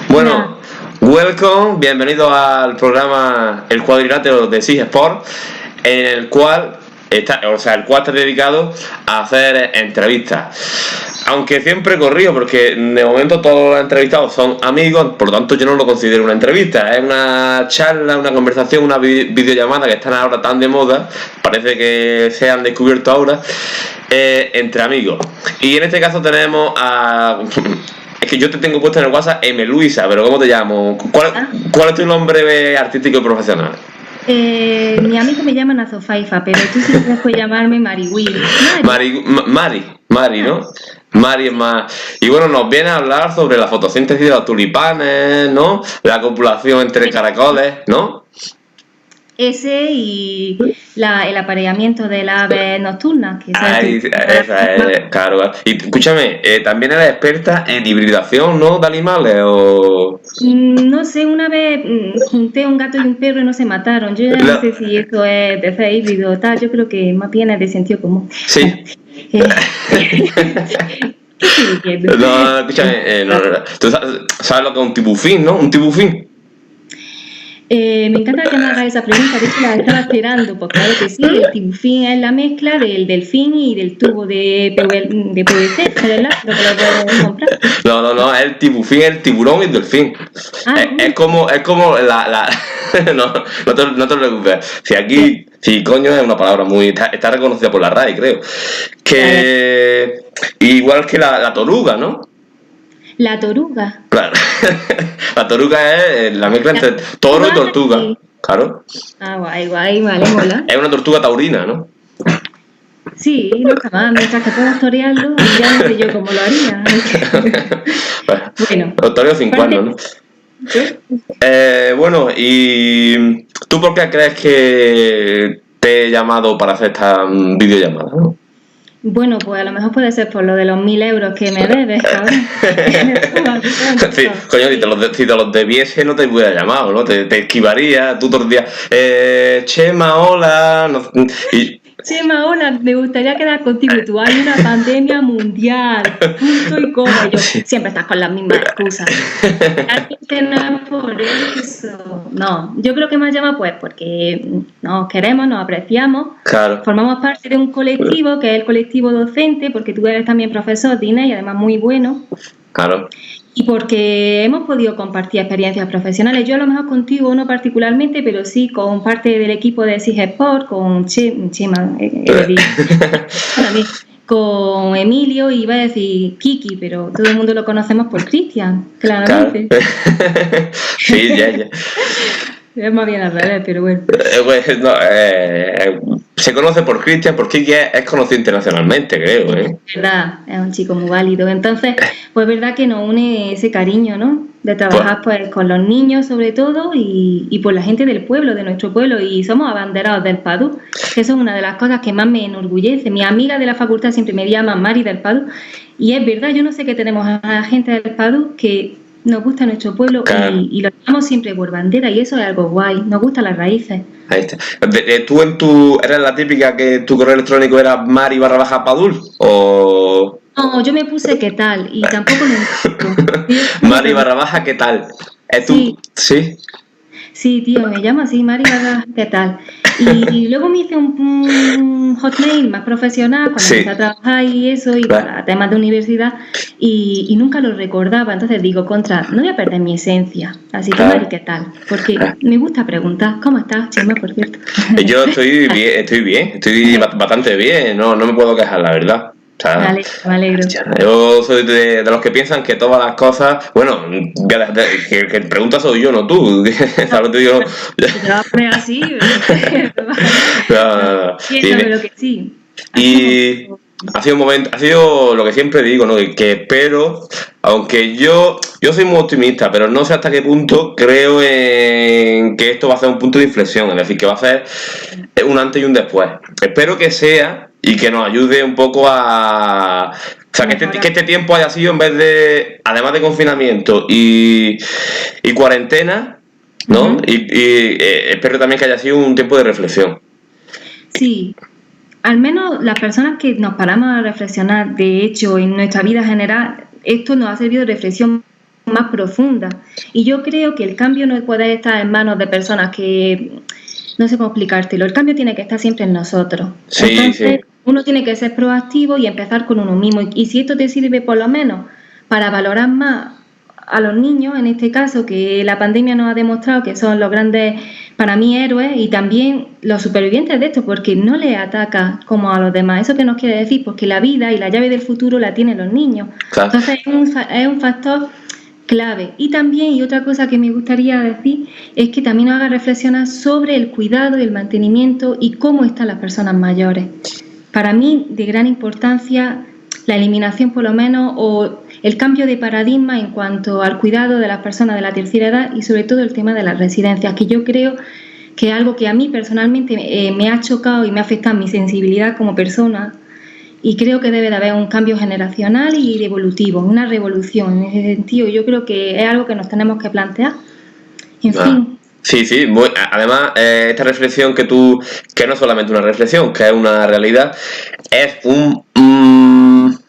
Bueno, welcome, bienvenidos al programa El Cuadrilátero de SIG Sport, en el cual está dedicado a hacer entrevistas. Aunque siempre he corrido, porque de momento todos los entrevistados son amigos, por lo tanto yo no lo considero una entrevista, es una charla, una conversación, una videollamada que están ahora tan de moda, parece que se han descubierto ahora, entre amigos. Y en este caso tenemos a... Es que yo te tengo puesto en el WhatsApp M. Luisa, pero ¿cómo te llamo? ¿Cuál es tu nombre artístico y profesional? Mi amigo me llama Nazofaifa, pero tú siempre puedes llamarme Mariwil. Mari, ¿no? Mari es más... Y bueno, nos viene a hablar sobre la fotosíntesis de los tulipanes, ¿no? La copulación entre caracoles, ¿no? Ese y el apareamiento de las aves nocturnas. Esa es, claro. Y escúchame, ¿también eres experta en hibridación, ¿no? De animales o...? No sé, una vez junté un gato y un perro y no se mataron. Yo ya no sé si esto es de ser híbrido o tal. Yo creo que más bien es de sentido común. Sí. No, escúchame, tú sabes lo que es un tibufín, ¿no? Un tibufín. Me encanta que me hagas esa pregunta, de hecho la estaba esperando, porque claro que sí, el tibufín es la mezcla del delfín y del tubo de PVC, ¿verdad? Lo que lo podemos comprar. No, el tibufín, el tiburón y el delfín. Es como no te preocupes. Si coño es una palabra muy... Está reconocida por la RAE, creo. Que igual que la toruga, ¿no? La toruga. Claro. La toruga es la mezcla entre toro y tortuga. Sí. Claro. Guay, vale, mola. Es una tortuga taurina, ¿no? Sí, no está mal. Mientras que puedas torearlo, ya no sé yo cómo lo haría. Bueno. Los toreos sin cuernos, ¿no? ¿Sí? Bueno, ¿y tú por qué crees que te he llamado para hacer esta videollamada, no? Bueno, pues a lo mejor puede ser por lo de los 1.000 euros que me debes, cabrón. Sí, coño, si te los debiese no te hubiera llamado, ¿no? Te esquivaría, tú todos los días, Chema, hola, Chema, hola, me gustaría quedar contigo y tú, hay una pandemia mundial, punto y coma, yo siempre estás con las mismas excusas. No por eso. No, yo creo que me llama pues porque nos queremos, nos apreciamos, claro. Formamos parte de un colectivo que es el colectivo docente, porque tú eres también profesor, Dina, y además muy bueno. Claro. Y porque hemos podido compartir experiencias profesionales, yo a lo mejor contigo no particularmente, pero sí con parte del equipo de SIG Sport, con Chema, con Emilio, iba a decir Kiki, pero todo el mundo lo conocemos por Cristian, claramente. Claro. Sí, ya. Es más bien al revés, pero bueno. Se conoce por Cristian, porque Kiki es conocido internacionalmente, creo, ¿eh? Es verdad, es un chico muy válido. Entonces, pues es verdad que nos une ese cariño, ¿no? De trabajar pues con los niños sobre todo y por la gente del pueblo, de nuestro pueblo, y somos abanderados del PADU, que eso es una de las cosas que más me enorgullece. Mi amiga de la facultad siempre me llama Mari del PADU, y es verdad, yo no sé qué tenemos a la gente del PADU que nos gusta nuestro pueblo, claro. y lo llevamos siempre por bandera, y eso es algo guay, nos gustan las raíces. Ahí está. ¿Tú eres la típica que tu correo electrónico era Mari_Padul? ¿O...? No, yo me puse ¿qué tal? Y tampoco lo entiendo. Mari_¿qué tal? ¿Es tú? ¿Sí? Sí, tío, me llamo así, Mari ¿qué tal? Y luego me hice un hotmail más profesional cuando empecé a trabajar y eso, y para temas de universidad, y nunca lo recordaba. Entonces digo, no voy a perder mi esencia. Así que, Mari, ¿qué tal? Porque me gusta preguntar, ¿cómo estás, Chema, por cierto? Yo estoy bastante bien, no me puedo quejar, la verdad. O sea, me alegro. Yo soy de los que piensan que todas las cosas... Bueno, que pregunta soy yo, no tú. ¿Sabes? Te digo... Te vas a poner así. No. Piénsame lo que sí. Y ha sido lo que siempre digo, ¿no? Que espero, aunque yo soy muy optimista, pero no sé hasta qué punto creo en que esto va a ser un punto de inflexión, es decir, que va a ser un antes y un después. Espero que sea... y que nos ayude un poco a O sea, que este tiempo haya sido, en vez de, además de confinamiento y cuarentena, ¿no? Y espero también que haya sido un tiempo de reflexión. Sí, al menos las personas que nos paramos a reflexionar, de hecho, en nuestra vida general, esto nos ha servido de reflexión más profunda. Y yo creo que el cambio no puede estar en manos de personas que, no sé cómo explicártelo, el cambio tiene que estar siempre en nosotros. Sí, entonces, sí. uno tiene que ser proactivo y empezar con uno mismo. Y si esto te sirve por lo menos para valorar más a los niños, en este caso, que la pandemia nos ha demostrado que son los grandes, para mí, héroes, y también los supervivientes de esto, porque no les ataca como a los demás. ¿Eso qué nos quiere decir? Pues que la vida y la llave del futuro la tienen los niños. Claro. Entonces es un factor clave. Y también, y otra cosa que me gustaría decir, es que también nos haga reflexionar sobre el cuidado y el mantenimiento y cómo están las personas mayores. Para mí, de gran importancia, la eliminación por lo menos, o el cambio de paradigma en cuanto al cuidado de las personas de la tercera edad, y sobre todo el tema de las residencias, que yo creo que es algo que a mí personalmente me ha chocado y me ha afectado mi sensibilidad como persona, y creo que debe de haber un cambio generacional y evolutivo, una revolución en ese sentido. Yo creo que es algo que nos tenemos que plantear. En fin. Sí, sí. Además, esta reflexión que no es solamente una reflexión, que es una realidad, es un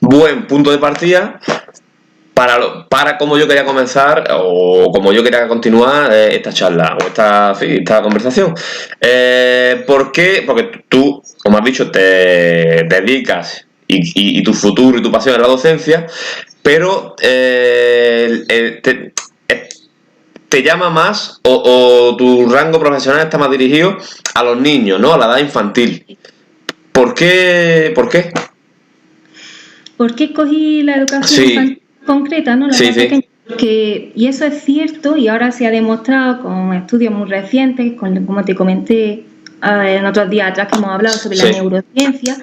buen punto de partida para cómo yo quería comenzar o como yo quería continuar esta charla o esta conversación. ¿Por qué? Porque tú, como has dicho, te dedicas y tu futuro y tu pasión es la docencia, pero te llama más o tu rango profesional está más dirigido a los niños, ¿no? A la edad infantil. ¿Por qué? ¿Por qué escogí la educación infantil concreta, ¿no? Sí. Y eso es cierto, y ahora se ha demostrado con estudios muy recientes, como te comenté en otros días atrás que hemos hablado sobre la neurociencia,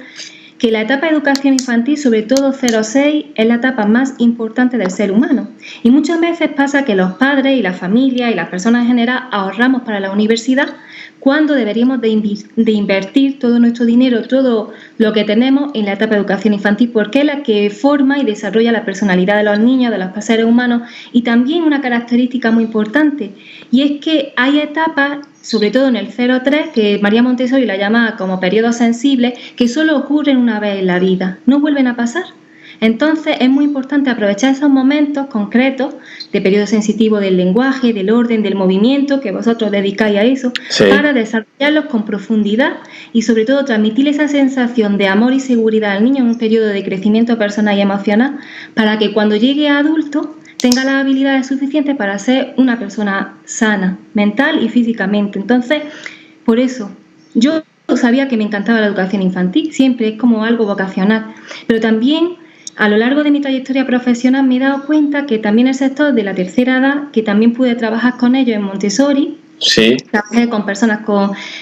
que la etapa de educación infantil, sobre todo 0-6, es la etapa más importante del ser humano. Y muchas veces pasa que los padres y la familia y las personas en general ahorramos para la universidad cuando deberíamos de invertir todo nuestro dinero, todo lo que tenemos en la etapa de educación infantil, porque es la que forma y desarrolla la personalidad de los niños, de los seres humanos, y también una característica muy importante, y es que hay etapas, sobre todo en el 0-3, que María Montessori la llama como periodos sensibles, que solo ocurren una vez en la vida, no vuelven a pasar. Entonces es muy importante aprovechar esos momentos concretos de periodo sensitivo del lenguaje, del orden, del movimiento, que vosotros dedicáis a eso, para desarrollarlos con profundidad y sobre todo transmitir esa sensación de amor y seguridad al niño en un periodo de crecimiento personal y emocional, para que cuando llegue a adulto tenga las habilidades suficientes para ser una persona sana, mental y físicamente. Entonces, por eso, yo sabía que me encantaba la educación infantil, siempre es como algo vocacional, pero también a lo largo de mi trayectoria profesional me he dado cuenta que también el sector de la tercera edad, que también pude trabajar con ellos en Montessori, trabajé con personas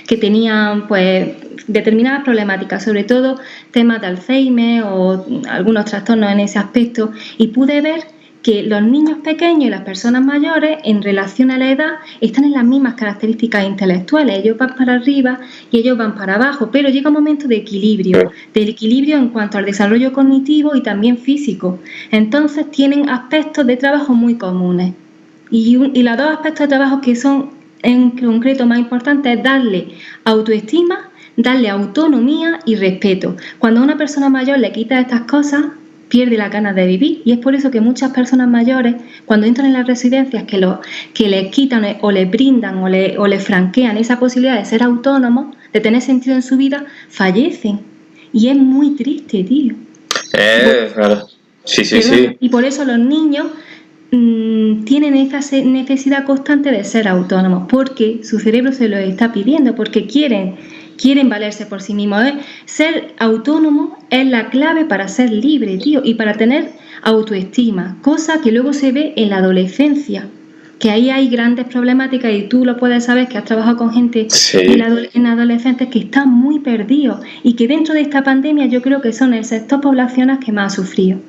que tenían pues determinadas problemáticas, sobre todo temas de Alzheimer o algunos trastornos en ese aspecto, y pude ver que los niños pequeños y las personas mayores en relación a la edad están en las mismas características intelectuales. Ellos van para arriba y ellos van para abajo, pero llega un momento de equilibrio, en cuanto al desarrollo cognitivo y también físico. Entonces tienen aspectos de trabajo muy comunes, y los dos aspectos de trabajo que son en concreto más importantes es darle autoestima, darle autonomía y respeto. Cuando a una persona mayor le quita estas cosas, pierde las ganas de vivir, y es por eso que muchas personas mayores, cuando entran en las residencias que les quitan o les brindan o les franquean esa posibilidad de ser autónomos, de tener sentido en su vida, fallecen. Y es muy triste, tío. Claro. Sí. Y por eso los niños tienen esa necesidad constante de ser autónomos, porque su cerebro se lo está pidiendo, porque quieren valerse por sí mismos. Ser autónomo es la clave para ser libre, tío, y para tener autoestima, cosa que luego se ve en la adolescencia, que ahí hay grandes problemáticas, y tú lo puedes saber, que has trabajado con gente en adolescentes que están muy perdidos, y que dentro de esta pandemia yo creo que son el sector poblacional que más ha sufrido,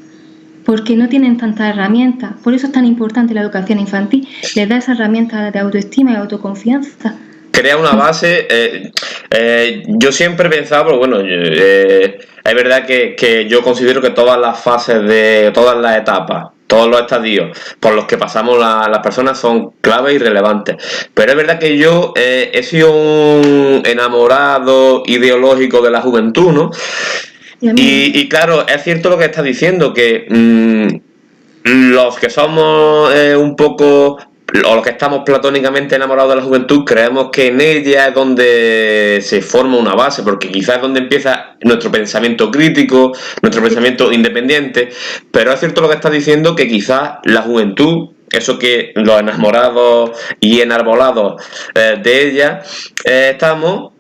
porque no tienen tantas herramientas. Por eso es tan importante la educación infantil, les da esas herramientas de autoestima y autoconfianza. Crea una base, Yo siempre he pensado, bueno, es verdad que yo considero que todas las fases de todas las etapas, todos los estadios por los que pasamos las personas son claves y relevantes. Pero es verdad que yo he sido un enamorado ideológico de la juventud, ¿no? Y claro, es cierto lo que estás diciendo, que los que somos un poco, o los que estamos platónicamente enamorados de la juventud, creemos que en ella es donde se forma una base, porque quizás es donde empieza nuestro pensamiento crítico, nuestro pensamiento independiente. Pero es cierto lo que estás diciendo, que quizás la juventud, eso que los enamorados y enarbolados de ella estamos, o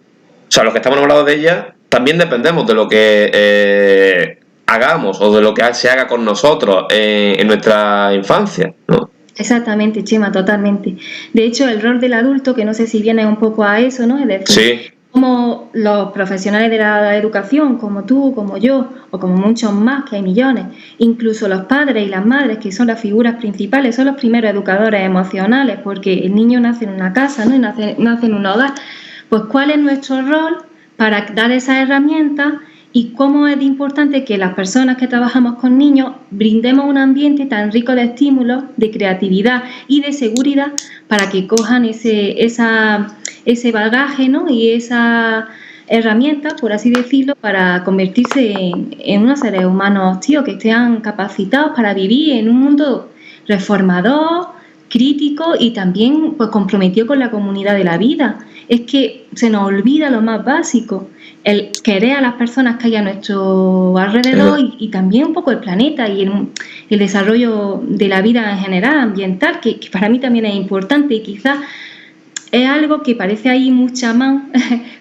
sea, los que estamos enamorados de ella, también dependemos de lo que hagamos o de lo que se haga con nosotros en nuestra infancia, ¿no? Exactamente, Chema, totalmente. De hecho, el rol del adulto, que no sé si viene un poco a eso, ¿no? Es decir, sí, como los profesionales de la educación, como tú, como yo, o como muchos más, que hay millones, incluso los padres y las madres, que son las figuras principales, son los primeros educadores emocionales, porque el niño nace en una casa, ¿no? Y nace en un hogar. Pues, ¿cuál es nuestro rol para dar esas herramientas? Y cómo es importante que las personas que trabajamos con niños brindemos un ambiente tan rico de estímulos, de creatividad y de seguridad para que cojan ese bagaje, ¿no? Y esa herramienta, por así decirlo, para convertirse en unos seres humanos, tío, que estén capacitados para vivir en un mundo reformador, crítico y también pues comprometido con la comunidad de la vida. Es que se nos olvida lo más básico, el querer a las personas que hay a nuestro alrededor y también un poco el planeta y el desarrollo de la vida en general, ambiental, que para mí también es importante y quizás es algo que parece ahí mucha más,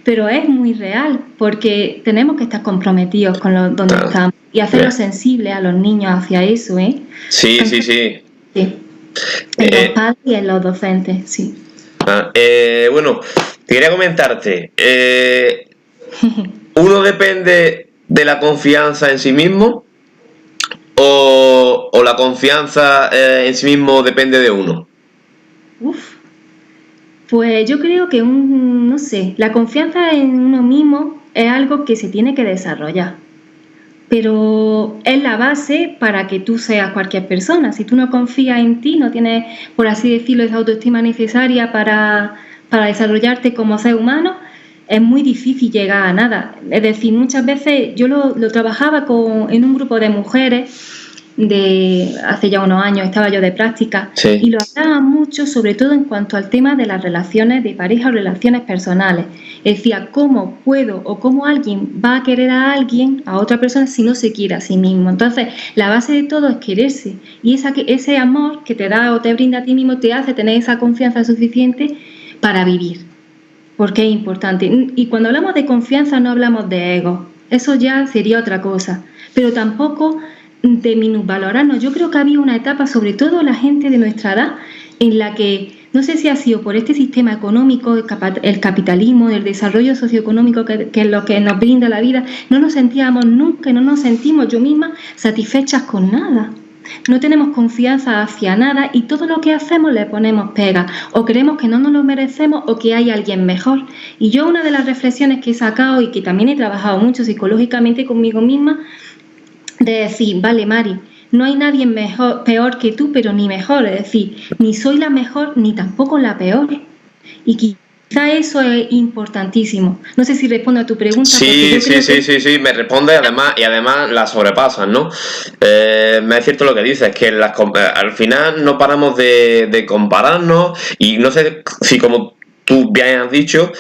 pero es muy real, porque tenemos que estar comprometidos con donde estamos y hacerlo sensible a los niños hacia eso, ¿eh? Sí, sí, sí. Sí. En los padres y en los docentes, sí. Bueno, quería comentarte, ¿uno depende de la confianza en sí mismo o la confianza en sí mismo depende de uno? Pues yo creo que no sé, la confianza en uno mismo es algo que se tiene que desarrollar, pero es la base para que tú seas cualquier persona. Si tú no confías en ti, no tienes, por así decirlo, esa autoestima necesaria para desarrollarte como ser humano, es muy difícil llegar a nada. Es decir, muchas veces yo lo trabajaba en un grupo de mujeres hace ya unos años, estaba yo de práctica, sí. Y lo hablaba mucho, sobre todo en cuanto al tema de las relaciones de pareja o relaciones personales. Decía, ¿cómo puedo o cómo alguien va a querer a alguien, a otra persona, si no se quiere a sí mismo? Entonces, la base de todo es quererse, y ese amor que te da o te brinda a ti mismo te hace tener esa confianza suficiente para vivir, porque es importante. Y cuando hablamos de confianza no hablamos de ego, eso ya sería otra cosa, pero tampoco de minusvalorarnos. Yo creo que había una etapa, sobre todo la gente de nuestra edad, en la que, no sé si ha sido por este sistema económico, el capitalismo, el desarrollo socioeconómico que es lo que nos brinda la vida, no nos sentíamos nunca, no nos sentimos yo misma satisfechas con nada. No tenemos confianza hacia nada y todo lo que hacemos le ponemos pega, o creemos que no nos lo merecemos o que hay alguien mejor. Y yo, una de las reflexiones que he sacado y que también he trabajado mucho psicológicamente conmigo misma, de decir, vale, Mari, no hay nadie peor que tú, pero ni mejor, es decir, ni soy la mejor ni tampoco la peor. Y quizá eso es importantísimo. No sé si respondo a tu pregunta. Sí, me responde y además la sobrepasan, ¿no? Es cierto lo que dices, que al final no paramos de compararnos y no sé si, como tú bien has dicho,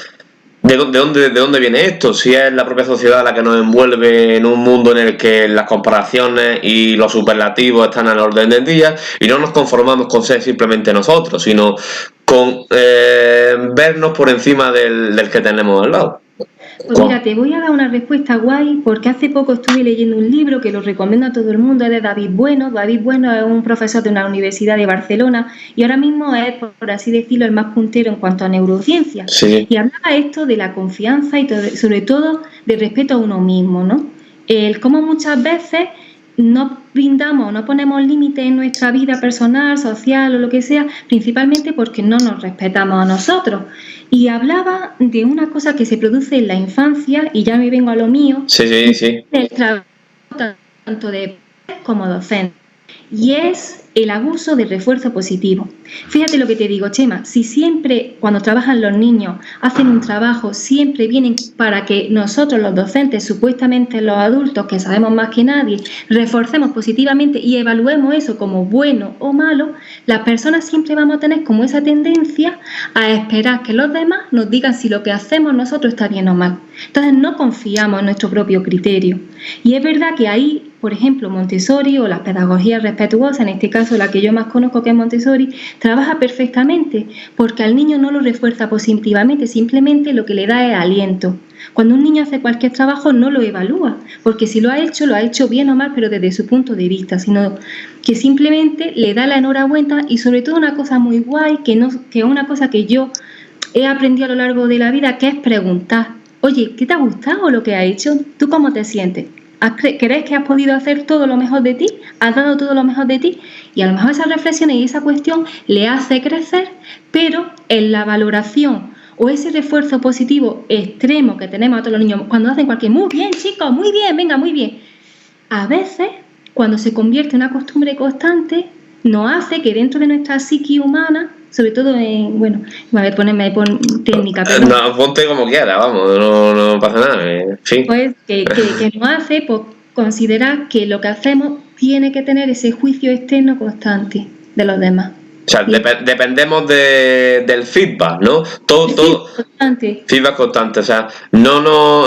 ¿de dónde viene esto? Si es la propia sociedad la que nos envuelve en un mundo en el que las comparaciones y los superlativos están al orden del día y no nos conformamos con ser simplemente nosotros, sino con vernos por encima del que tenemos al lado. Pues mira, te voy a dar una respuesta guay, porque hace poco estuve leyendo un libro que lo recomiendo a todo el mundo, es de David Bueno. David Bueno es un profesor de una universidad de Barcelona y ahora mismo es, por así decirlo, el más puntero en cuanto a neurociencia. Sí. Y hablaba esto de la confianza y sobre todo del respeto a uno mismo, ¿no? Cómo muchas veces no brindamos, no ponemos límites en nuestra vida personal, social o lo que sea, principalmente porque no nos respetamos a nosotros. Y hablaba de una cosa que se produce en la infancia, y ya me vengo a lo mío, del trabajo tanto de como docente, y es el abuso del refuerzo positivo. Fíjate lo que te digo, Chema, si siempre cuando trabajan los niños hacen un trabajo, siempre vienen para que nosotros los docentes, supuestamente los adultos que sabemos más que nadie, reforcemos positivamente y evaluemos eso como bueno o malo, las personas siempre vamos a tener como esa tendencia a esperar que los demás nos digan si lo que hacemos nosotros está bien o mal. Entonces no confiamos en nuestro propio criterio. Y es verdad que ahí, por ejemplo, Montessori o la pedagogía respetuosa, en este caso la que yo más conozco, que es Montessori, trabaja perfectamente porque al niño no lo refuerza positivamente, simplemente lo que le da es aliento. Cuando un niño hace cualquier trabajo no lo evalúa, porque si lo ha hecho bien o mal, pero desde su punto de vista, sino que simplemente le da la enhorabuena. Y sobre todo una cosa muy guay, que es una cosa que yo he aprendido a lo largo de la vida, que es preguntar: oye, ¿qué te ha gustado lo que has hecho? ¿Tú cómo te sientes? ¿Crees que has podido hacer todo lo mejor de ti? ¿Has dado todo lo mejor de ti? Y a lo mejor esa reflexión y esa cuestión le hace crecer, pero en la valoración o ese refuerzo positivo extremo que tenemos a todos los niños cuando hacen cualquier muy bien, chicos, muy bien, venga, muy bien, a veces cuando se convierte en una costumbre constante nos hace que dentro de nuestra psique humana, sobre todo en, bueno, a ver, ponerme técnica, pero no, ponte como quiera, vamos, no pasa nada, en fin. Pues que nos hace pues, considerar que lo que hacemos tiene que tener ese juicio externo constante de los demás. O sea, dependemos del feedback, ¿no? Todo constante. Feedback constante, o sea, no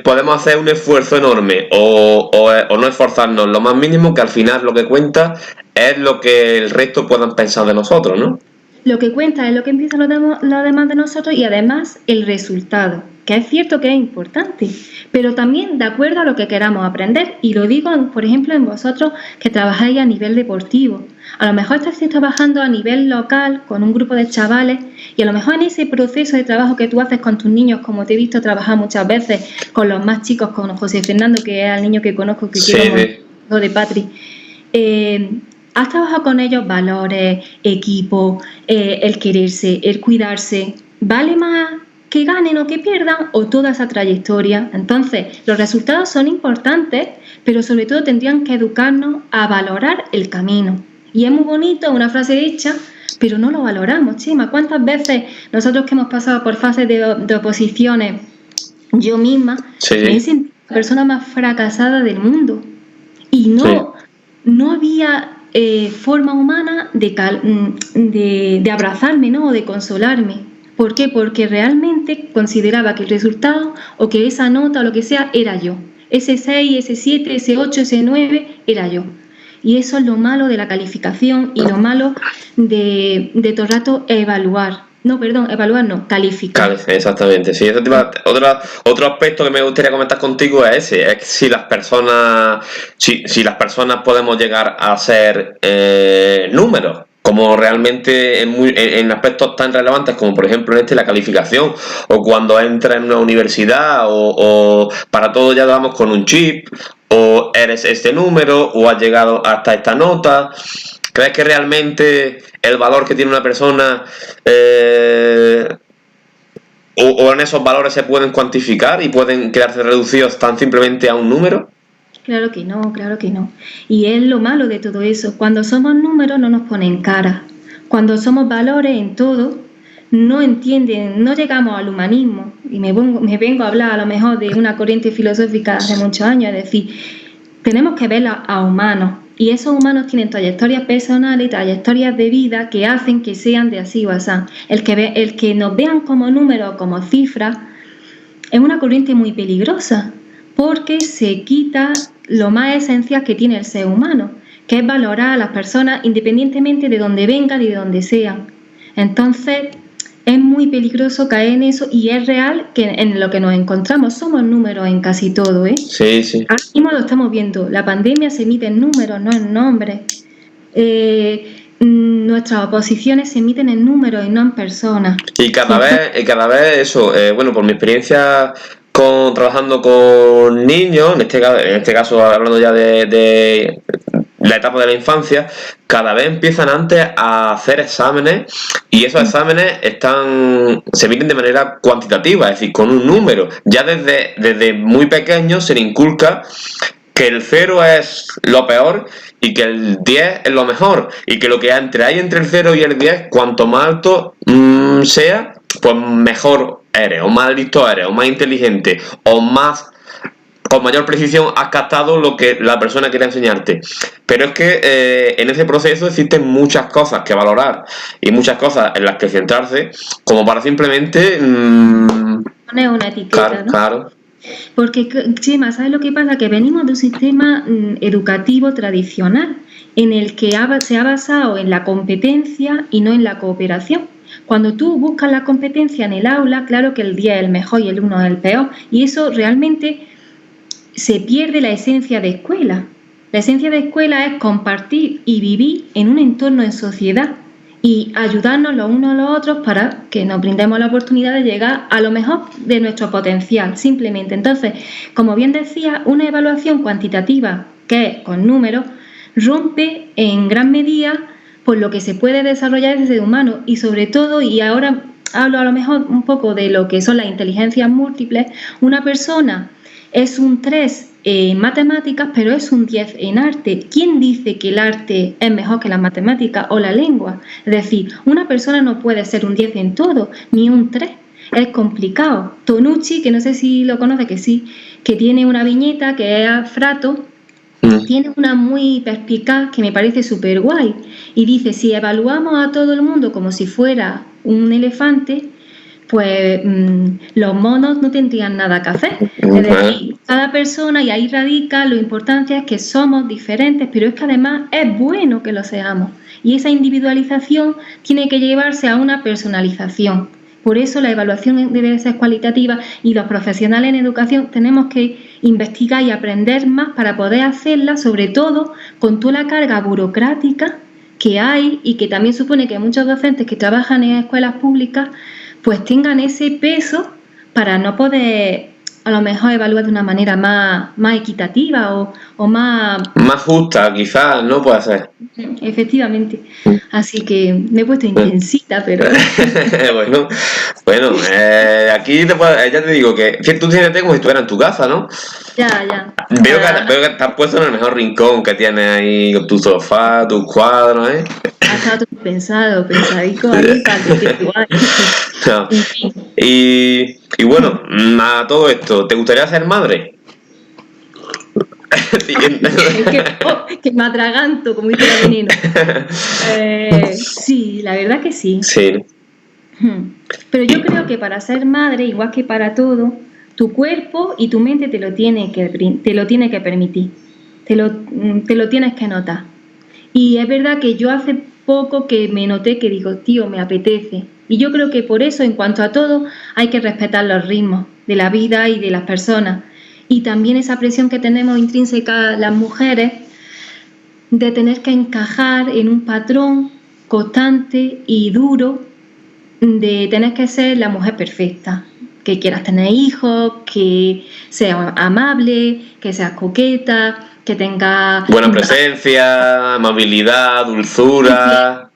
podemos hacer un esfuerzo enorme o no esforzarnos lo más mínimo, que al final lo que cuenta es lo que el resto puedan pensar de nosotros, ¿no? Lo que cuenta es lo que piensan los demás de nosotros y además el resultado, que es cierto que es importante, pero también de acuerdo a lo que queramos aprender. Y lo digo, por ejemplo, en vosotros que trabajáis a nivel deportivo. A lo mejor estáis trabajando a nivel local con un grupo de chavales y a lo mejor en ese proceso de trabajo que tú haces con tus niños, como te he visto trabajar muchas veces con los más chicos, con José Fernando, que es el niño que conozco, que quiero mucho, de Patri, has trabajado con ellos valores, equipo, el quererse, el cuidarse. ¿Vale más que ganen o que pierdan o toda esa trayectoria? Entonces, los resultados son importantes, pero sobre todo tendrían que educarnos a valorar el camino. Y es muy bonito, una frase dicha, pero no lo valoramos, Chema. ¿Cuántas veces nosotros que hemos pasado por fases de oposiciones, yo misma, me he sentido la persona más fracasada del mundo? Y no había forma humana de abrazarme, ¿no? O de consolarme. ¿Por qué? Porque realmente consideraba que el resultado o que esa nota o lo que sea era yo. Ese 6, ese 7, ese 8, ese 9 era yo. Y eso es lo malo de la calificación y lo malo de todo el rato evaluar. No, perdón, evaluar no, calificar. Exactamente, sí. Otro aspecto que me gustaría comentar contigo es ese, es si las personas podemos llegar a ser números, como realmente en aspectos tan relevantes como por ejemplo la calificación, o cuando entras en una universidad, o para todo ya vamos con un chip, o eres este número, o has llegado hasta esta nota. ¿Crees que realmente el valor que tiene una persona o en esos valores se pueden cuantificar y pueden quedarse reducidos tan simplemente a un número? Claro que no, claro que no. Y es lo malo de todo eso. Cuando somos números no nos ponen cara. Cuando somos valores en todo, no entienden, no llegamos al humanismo. Y me vengo a hablar a lo mejor de una corriente filosófica de hace muchos años, es decir, tenemos que ver a humanos. Y esos humanos tienen trayectorias personales y trayectorias de vida que hacen que sean de así o así. El que nos vean como números, como cifras, es una corriente muy peligrosa, porque se quita lo más esencial que tiene el ser humano, que es valorar a las personas independientemente de dónde vengan y de dónde sean. Entonces, es muy peligroso caer en eso, y es real que en lo que nos encontramos somos números en casi todo, ¿eh? Sí, sí. Ahora mismo lo estamos viendo, la pandemia se emite en números, no en nombres. Nuestras oposiciones se emiten en números y no en personas. Y cada vez eso, bueno, por mi experiencia trabajando con niños, en este caso hablando ya de la etapa de la infancia, cada vez empiezan antes a hacer exámenes, y esos exámenes se miden de manera cuantitativa, es decir, con un número. Ya desde muy pequeños se le inculca que el 0 es lo peor y que el 10 es lo mejor, y que lo que hay entre el 0 y el 10, cuanto más alto sea, pues mejor eres, o más listo eres, o más inteligente, o con mayor precisión has captado lo que la persona quiere enseñarte. Pero es que en ese proceso existen muchas cosas que valorar y muchas cosas en las que centrarse, como para simplemente poner una etiqueta, ¿no? Claro. Porque, Chema, ¿sabes lo que pasa? Que venimos de un sistema educativo tradicional en el que se ha basado en la competencia y no en la cooperación. Cuando tú buscas la competencia en el aula, claro que el 10 es el mejor y el 1 es el peor, y eso realmente se pierde la esencia de escuela. La esencia de escuela es compartir y vivir en un entorno en sociedad y ayudarnos los unos a los otros para que nos brindemos la oportunidad de llegar a lo mejor de nuestro potencial, simplemente. Entonces, como bien decía, una evaluación cuantitativa, que es con números, rompe en gran medida por lo que se puede desarrollar desde humano, y sobre todo, y ahora hablo a lo mejor un poco de lo que son las inteligencias múltiples, una persona es un 3 en matemáticas, pero es un 10 en arte. ¿Quién dice que el arte es mejor que la matemática o la lengua? Es decir, una persona no puede ser un 10 en todo, ni un 3. Es complicado. Tonucci, que no sé si lo conoce, que sí, que tiene una viñeta que es Frato, tiene una muy perspicaz que me parece súper guay. Y dice, si evaluamos a todo el mundo como si fuera un elefante, pues los monos no tendrían nada que hacer. Es decir, cada persona, y ahí radica lo importante, es que somos diferentes, pero es que además es bueno que lo seamos. Y esa individualización tiene que llevarse a una personalización. Por eso la evaluación debe ser cualitativa, y los profesionales en educación tenemos que investigar y aprender más para poder hacerla, sobre todo con toda la carga burocrática que hay, y que también supone que muchos docentes que trabajan en escuelas públicas pues tengan ese peso para no poder a lo mejor evaluar de una manera más equitativa o más justa, quizás, ¿no? Puede ser. Efectivamente. Así que me he puesto intensita, pero bueno, aquí ya te digo que tú siéntete como si estuvieras en tu casa, ¿no? Ya. Veo que te has puesto en el mejor rincón que tienes ahí, con tu sofá, tus cuadros, ¿eh? Ha estado todo pensadico ahí para que te guay. No. Y bueno, a todo esto, ¿te gustaría ser madre? que me atraganto, como dice la veneno. Sí, la verdad que sí. Sí. Pero yo creo que para ser madre, igual que para todo, tu cuerpo y tu mente te lo tiene que permitir, te lo tienes que notar. Y es verdad que yo hace poco que me noté que digo, tío, me apetece. Y yo creo que por eso, en cuanto a todo, hay que respetar los ritmos de la vida y de las personas. Y también esa presión que tenemos intrínseca las mujeres de tener que encajar en un patrón constante y duro, de tener que ser la mujer perfecta, que quieras tener hijos, que seas amable, que seas coqueta, que tenga buena presencia, amabilidad, dulzura.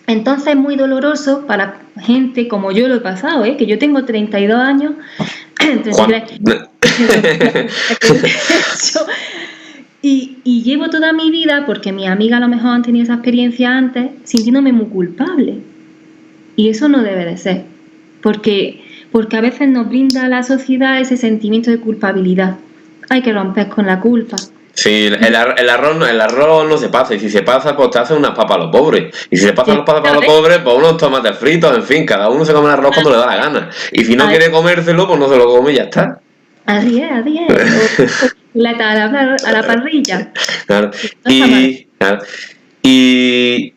Entonces es muy doloroso para gente como yo lo he pasado, que yo tengo 32 años, 33, y llevo toda mi vida, porque mis amigas a lo mejor han tenido esa experiencia antes, sintiéndome muy culpable. Y eso no debe de ser, porque a veces nos brinda la sociedad ese sentimiento de culpabilidad. Hay que romper con la culpa. Sí, el arroz no se pasa, y si se pasa, pues te hacen unas papas a los pobres. Y si se pasan las papas a los pobres, pues unos tomates fritos, en fin, cada uno se come el arroz cuando le da la gana. Y si no quiere comérselo, pues no se lo come y ya está. Así es. A la parrilla. Claro. Y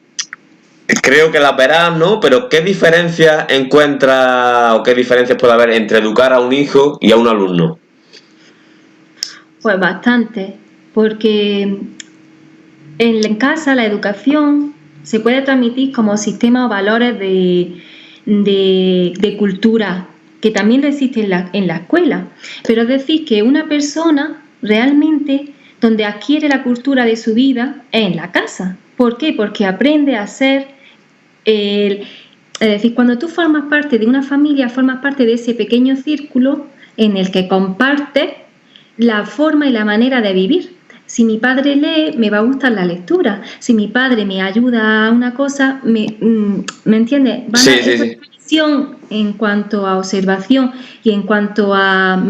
creo que las verás, ¿no? Pero ¿qué diferencias encuentras o qué diferencias puede haber entre educar a un hijo y a un alumno? Pues bastante, porque en casa la educación se puede transmitir como sistema o valores de cultura, que también lo existe en la escuela. Pero es decir, que una persona realmente donde adquiere la cultura de su vida es en la casa. ¿Por qué? Porque aprende a ser... es decir, cuando tú formas parte de una familia, formas parte de ese pequeño círculo en el que compartes la forma y la manera de vivir. Si mi padre lee, me va a gustar la lectura. Si mi padre me ayuda a una cosa, ¿me entiendes? Esa visión en cuanto a observación y en cuanto a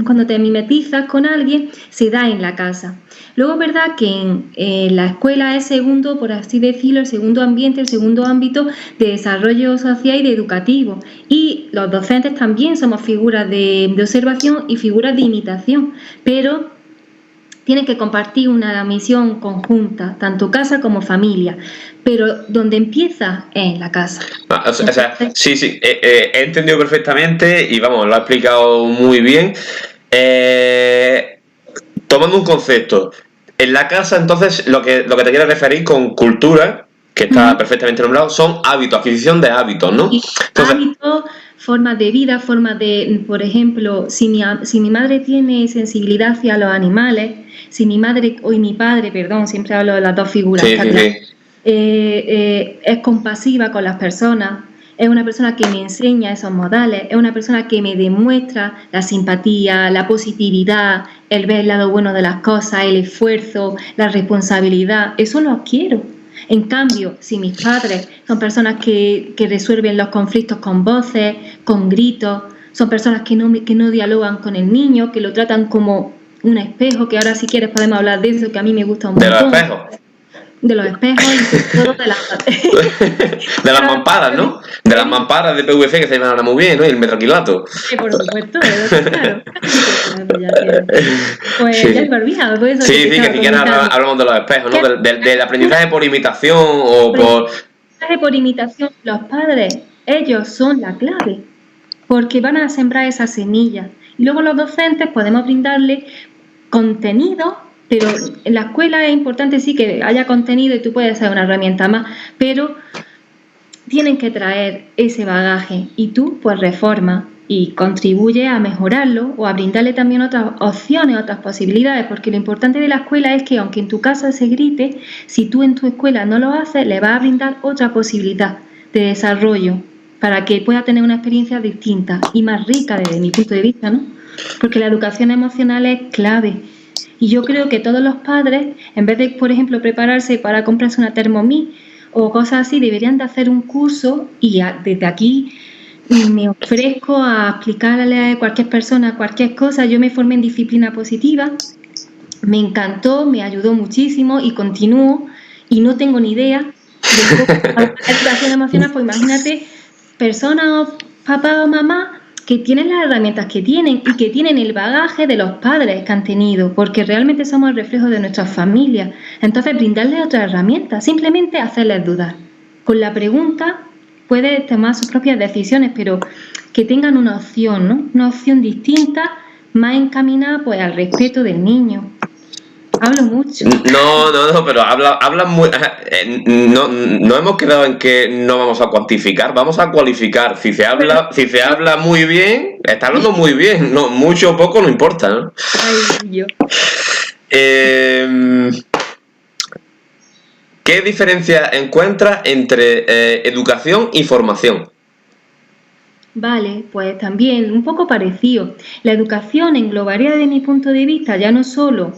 cuando te mimetizas con alguien, se da en la casa. Luego es verdad que en la escuela es segundo, por así decirlo, el segundo ambiente, el segundo ámbito de desarrollo social y de educativo. Y los docentes también somos figuras de observación y figuras de imitación, pero tienen que compartir una misión conjunta, tanto casa como familia, pero donde empieza es en la casa. Sí, he entendido perfectamente y vamos, lo ha explicado muy bien. Tomando un concepto, en la casa entonces lo que te quieres referir con cultura, que está perfectamente nombrado, son hábitos, adquisición de hábitos, ¿no? Entonces, hábitos, formas de vida, formas de, por ejemplo, si mi madre tiene sensibilidad hacia los animales, si mi madre o mi padre, perdón, siempre hablo de las dos figuras, es compasiva con las personas, es una persona que me enseña esos modales, es una persona que me demuestra la simpatía, la positividad, el ver el lado bueno de las cosas, el esfuerzo, la responsabilidad, eso lo quiero. En cambio, si mis padres son personas que resuelven los conflictos con voces, con gritos, son personas que no dialogan con el niño, que lo tratan como un espejo, que ahora si quieres podemos hablar de eso, que a mí me gusta un montón. ¿De los espejos? De los espejos y todo de las... de las mamparas, ¿no? De las mamparas de PVC que se llaman ahora muy bien, ¿no? Y el metraquilato. Por supuesto, claro. Pues ya he olvidado. Pues eso sí, que si quieres hablamos de los espejos, ¿no? Del aprendizaje por imitación o por... Aprendizaje por imitación. Los padres, ellos son la clave, porque van a sembrar esa semilla. Y luego los docentes podemos brindarle contenido, pero en la escuela es importante sí que haya contenido y tú puedes ser una herramienta más, pero tienen que traer ese bagaje y tú pues reformas y contribuye a mejorarlo o a brindarle también otras opciones, otras posibilidades, porque lo importante de la escuela es que aunque en tu casa se grite, si tú en tu escuela no lo haces, le vas a brindar otra posibilidad de desarrollo para que pueda tener una experiencia distinta y más rica desde mi punto de vista, ¿no? Porque la educación emocional es clave. Y yo creo que todos los padres, en vez de, por ejemplo, prepararse para comprarse una Thermomix o cosas así, deberían de hacer un curso y desde aquí me ofrezco a explicarle a cualquier persona cualquier cosa. Yo me formé en disciplina positiva, me encantó, me ayudó muchísimo y continúo y no tengo ni idea de cómo la educación emocional. Pues imagínate, personas, papá o mamá, que tienen las herramientas que tienen y que tienen el bagaje de los padres que han tenido, porque realmente somos el reflejo de nuestras familias. Entonces, brindarles otras herramientas, simplemente hacerles dudar. Con la pregunta puede tomar sus propias decisiones, pero que tengan una opción, ¿no? Una opción distinta, más encaminada pues al respeto del niño. Hablo mucho. No, pero hablan muy... No hemos quedado en que no vamos a cuantificar, vamos a cualificar. Si se habla muy bien, está hablando muy bien. No, mucho o poco no importa, ¿no? Ay, yo. ¿Qué diferencia encuentras entre educación y formación? Vale, pues también un poco parecido. La educación englobaría desde mi punto de vista ya no solo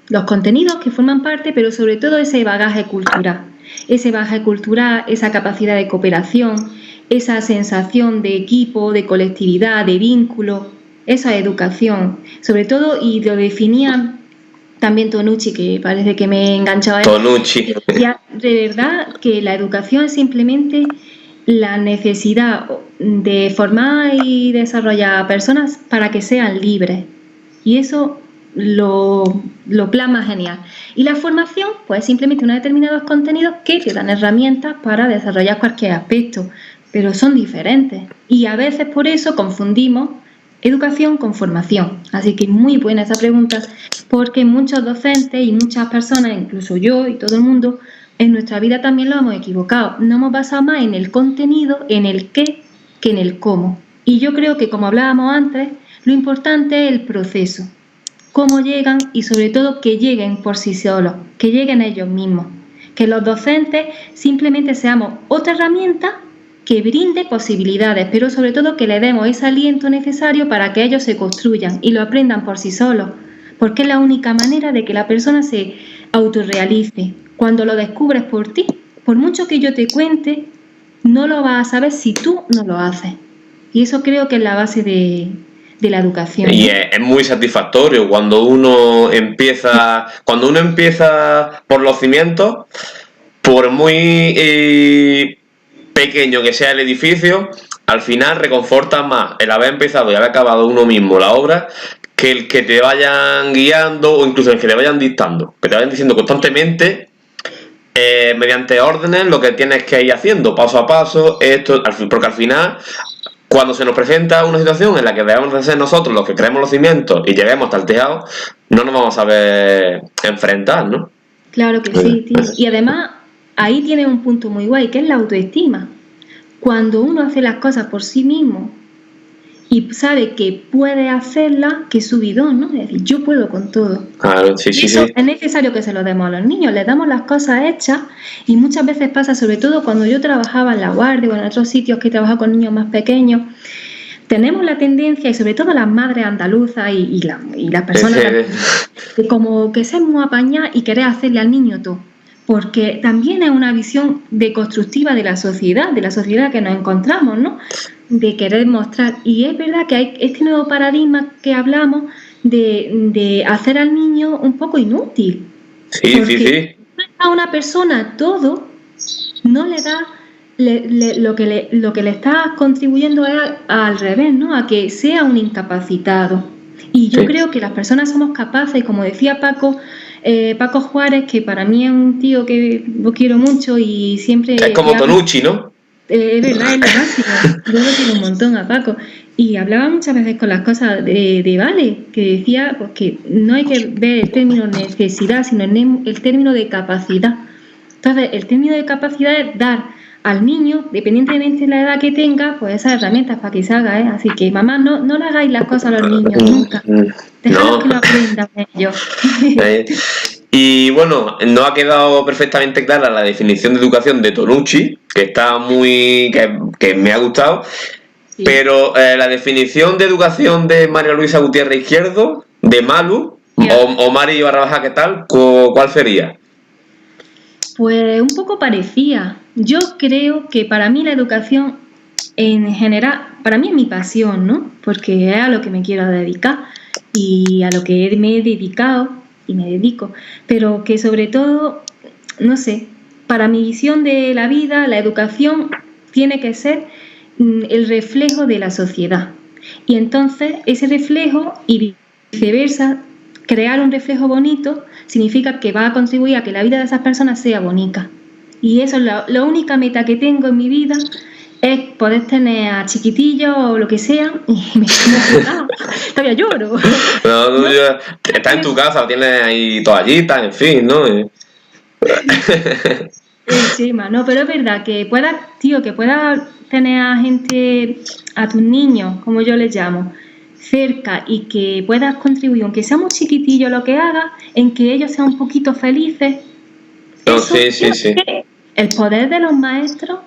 los contenidos que forman parte, pero sobre todo ese bagaje cultural, esa capacidad de cooperación, esa sensación de equipo, de colectividad, de vínculo, esa educación, sobre todo, y lo definía también Tonucci, que parece que me he enganchado a él. Tonucci. Ya, de verdad que la educación es simplemente la necesidad de formar y desarrollar a personas para que sean libres, y eso lo plasma genial. Y la formación, pues simplemente unos determinados contenidos que te dan herramientas para desarrollar cualquier aspecto, pero son diferentes. Y a veces por eso confundimos educación con formación. Así que muy buena esa pregunta, porque muchos docentes y muchas personas, incluso yo y todo el mundo, en nuestra vida también lo hemos equivocado. No hemos basado más en el contenido, en el qué, que en el cómo. Y yo creo que, como hablábamos antes, lo importante es el proceso, cómo llegan y sobre todo que lleguen por sí solos, que lleguen ellos mismos, que los docentes simplemente seamos otra herramienta que brinde posibilidades, pero sobre todo que le demos ese aliento necesario para que ellos se construyan y lo aprendan por sí solos, porque es la única manera de que la persona se autorrealice. Cuando lo descubres por ti, por mucho que yo te cuente, no lo vas a saber si tú no lo haces. Y eso creo que es la base de la educación. Y es muy satisfactorio cuando uno empieza por los cimientos, por muy pequeño que sea el edificio, al final reconforta más el haber empezado y haber acabado uno mismo la obra que el que te vayan guiando o incluso el que te vayan dictando, que te vayan diciendo constantemente mediante órdenes lo que tienes que ir haciendo paso a paso, porque al final cuando se nos presenta una situación en la que debemos de ser nosotros los que creemos los cimientos y lleguemos hasta el tejado, no nos vamos a saber enfrentar, ¿no? Claro que sí, tío. Y además ahí tiene un punto muy guay, que es la autoestima. Cuando uno hace las cosas por sí mismo y sabe que puede hacerlas, que es subidón, ¿no? Es decir, yo puedo con todo. Claro, sí, sí, Eso sí. es necesario que se lo demos a los niños, les damos las cosas hechas y muchas veces pasa, sobre todo cuando yo trabajaba en la guardia o en otros sitios que he trabajado con niños más pequeños, tenemos la tendencia, y sobre todo las madres andaluzas y las personas de como que ser muy apañadas y querer hacerle al niño todo. Porque también es una visión deconstructiva de la sociedad que nos encontramos, ¿no? De querer mostrar. Y es verdad que hay este nuevo paradigma que hablamos de hacer al niño un poco inútil. Sí, sí, sí. A una persona todo no le da lo que le está contribuyendo es al revés, ¿no? A que sea un incapacitado. Y yo creo que las personas somos capaces, y como decía Paco Juárez, que para mí es un tío que lo quiero mucho y siempre... Es como Tonucci, ¿no? Es verdad, es lo máximo. Yo lo quiero un montón a Paco. Y hablaba muchas veces con las cosas de Vale, que decía pues, que no hay que ver el término necesidad, sino el término de capacidad. Entonces, el término de capacidad es dar al niño, dependientemente de la edad que tenga, pues esas herramientas para que se haga, ¿eh? Así que, mamá, no le hagáis las cosas a los niños nunca. Dejadlos que lo aprendan ellos. Y bueno, nos ha quedado perfectamente clara la definición de educación de Tonucci, que está que me ha gustado, sí. Pero la definición de educación de María Luisa Gutiérrez Izquierdo, de Malu, o Mari Barrabaja, ¿qué tal? ¿Cuál sería? Pues un poco parecía. Yo creo que para mí la educación en general, para mí es mi pasión, ¿no? Porque es a lo que me quiero dedicar y a lo que me he dedicado y me dedico. Pero que sobre todo, no sé, para mi visión de la vida, la educación tiene que ser el reflejo de la sociedad. Y entonces ese reflejo y viceversa, crear un reflejo bonito significa que va a contribuir a que la vida de esas personas sea bonita. Y eso es la única meta que tengo en mi vida, es poder tener a chiquitillos o lo que sea y me todavía lloro. No, estás en tu casa, tienes ahí toallitas, en fin, ¿no? Sí, no, pero es verdad que puedas tener a gente, a tus niños, como yo les llamo, cerca y que puedas contribuir, aunque sea muy chiquitillo lo que hagas, en que ellos sean un poquito felices. No, sí. El poder de los maestros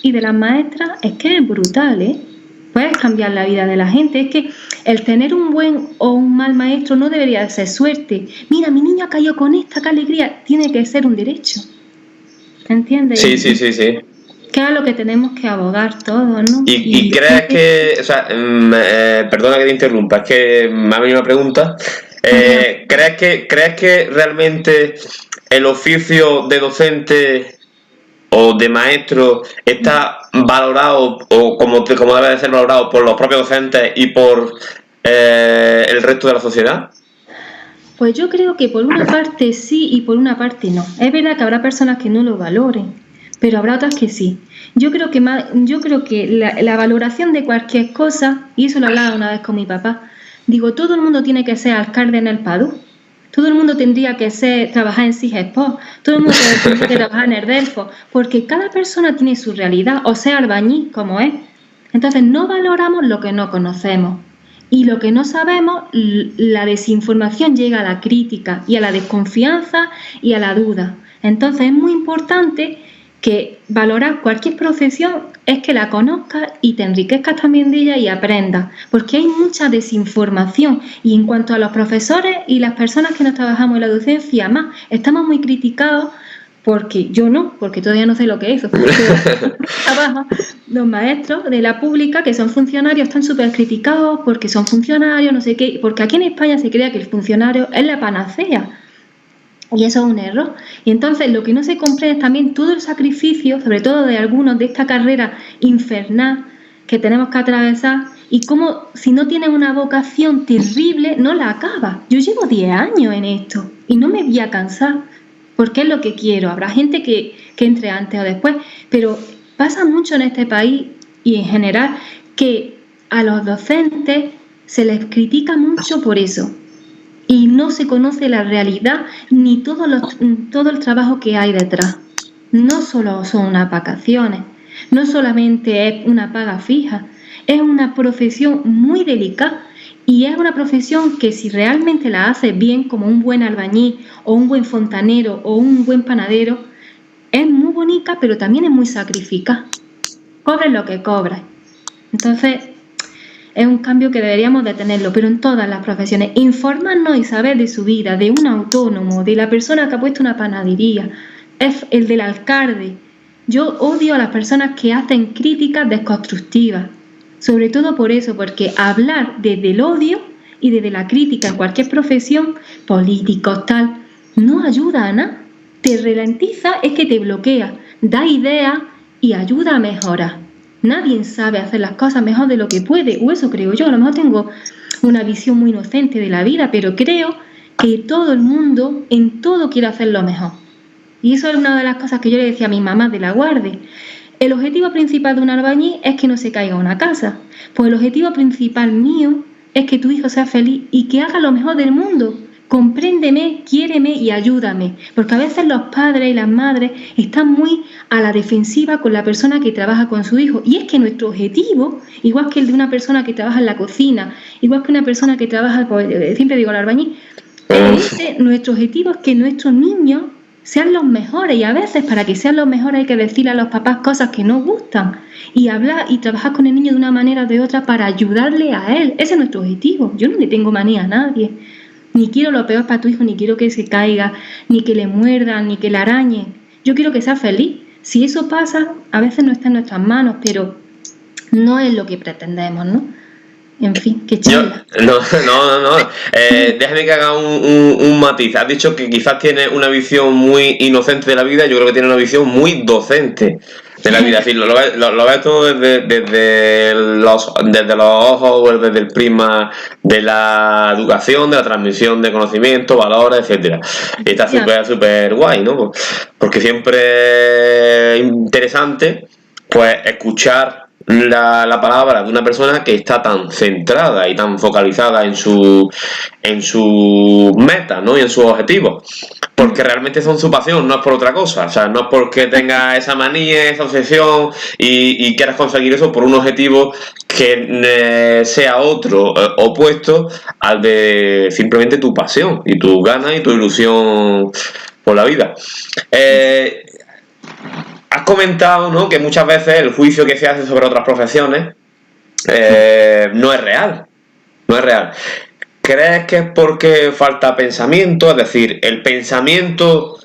y de las maestras es que es brutal, ¿eh? Puedes cambiar la vida de la gente. Es que el tener un buen o un mal maestro no debería ser suerte. Mira, mi niño ha caído con esta, qué alegría. Tiene que ser un derecho. ¿Entiendes? Sí. Que es a lo que tenemos que abogar todos, ¿no? ¿Y crees que, o sea, perdona que te interrumpa, es que me ha venido una pregunta. ¿Crees que realmente el oficio de docente o de maestro está valorado o como debe de ser valorado por los propios docentes y por el resto de la sociedad? Pues yo creo que por una parte sí y por una parte no. Es verdad que habrá personas que no lo valoren, pero habrá otras que sí. Yo creo que la valoración de cualquier cosa, y eso lo hablaba una vez con mi papá, digo, todo el mundo tiene que ser alcalde en el Padú. Todo el mundo tendría que trabajar en CIGESPO, todo el mundo tendría que trabajar en el Delfo, porque cada persona tiene su realidad, o sea albañil como es. Entonces no valoramos lo que no conocemos. Y lo que no sabemos, la desinformación llega a la crítica y a la desconfianza y a la duda. Entonces es muy importante que valorar cualquier profesión es que la conozcas y te enriquezcas también de ella y aprendas, porque hay mucha desinformación. Y en cuanto a los profesores y las personas que nos trabajamos en la docencia, más, estamos muy criticados. Porque yo no, porque todavía no sé lo que es eso. Abajo, los maestros de la pública que son funcionarios están súper criticados porque son funcionarios, no sé qué, porque aquí en España se crea que el funcionario es la panacea. Y eso es un error. Y entonces lo que no se comprende es también todo el sacrificio, sobre todo de algunos de esta carrera infernal que tenemos que atravesar, y cómo si no tienes una vocación terrible, no la acabas. Yo llevo 10 años en esto y no me voy a cansar. Porque es lo que quiero. Habrá gente que entre antes o después, pero pasa mucho en este país y en general que a los docentes se les critica mucho por eso y no se conoce la realidad ni todo el trabajo que hay detrás. No solo son unas vacaciones, no solamente es una paga fija, es una profesión muy delicada. Y es una profesión que si realmente la haces bien, como un buen albañil o un buen fontanero o un buen panadero, es muy bonita, pero también es muy sacrificada. Cobres lo que cobres. Entonces, es un cambio que deberíamos de tenerlo, pero en todas las profesiones. Informarnos y saber de su vida, de un autónomo, de la persona que ha puesto una panadería, es el del alcalde. Yo odio a las personas que hacen críticas desconstructivas. Sobre todo por eso, porque hablar desde el odio y desde la crítica en cualquier profesión, políticos, tal, no ayuda a nada. Te ralentiza, es que te bloquea, da ideas y ayuda a mejorar. Nadie sabe hacer las cosas mejor de lo que puede, o eso creo yo. A lo mejor tengo una visión muy inocente de la vida, pero creo que todo el mundo en todo quiere hacerlo mejor. Y eso es una de las cosas que yo le decía a mi mamá de la guardia. El objetivo principal de un albañil es que no se caiga una casa. Pues el objetivo principal mío es que tu hijo sea feliz y que haga lo mejor del mundo. Compréndeme, quiéreme y ayúdame. Porque a veces los padres y las madres están muy a la defensiva con la persona que trabaja con su hijo. Y es que nuestro objetivo, igual que el de una persona que trabaja en la cocina, igual que una persona que trabaja, pues, siempre digo el albañil, nuestro objetivo es que nuestros niños sean los mejores, y a veces para que sean los mejores hay que decirle a los papás cosas que no gustan y hablar y trabajar con el niño de una manera o de otra para ayudarle a él. Ese es nuestro objetivo. Yo no le tengo manía a nadie, ni quiero lo peor para tu hijo, ni quiero que se caiga, ni que le muerdan, ni que le arañen. Yo quiero que sea feliz. Si eso pasa, a veces no está en nuestras manos, pero no es lo que pretendemos, ¿no? En fin, qué charla. No. Déjame que haga un matiz. Has dicho que quizás tiene una visión muy inocente de la vida. Yo creo que tiene una visión muy docente de la vida. Es decir, lo ves todo desde los ojos, o desde el prisma de la educación, de la transmisión de conocimiento, valores, etcétera. Y está súper guay, ¿no? Porque siempre es interesante, pues, escuchar la palabra de una persona que está tan centrada y tan focalizada en su meta, ¿no? Y en sus objetivos, porque realmente son su pasión, no es por otra cosa. O sea, no es porque tenga esa manía, esa obsesión y quieras conseguir eso por un objetivo que sea otro, opuesto al de simplemente tu pasión y tu ganas y tu ilusión por la vida. Has comentado, ¿no?, que muchas veces el juicio que se hace sobre otras profesiones no es real. ¿Crees que es porque falta pensamiento? Es decir, el pensamiento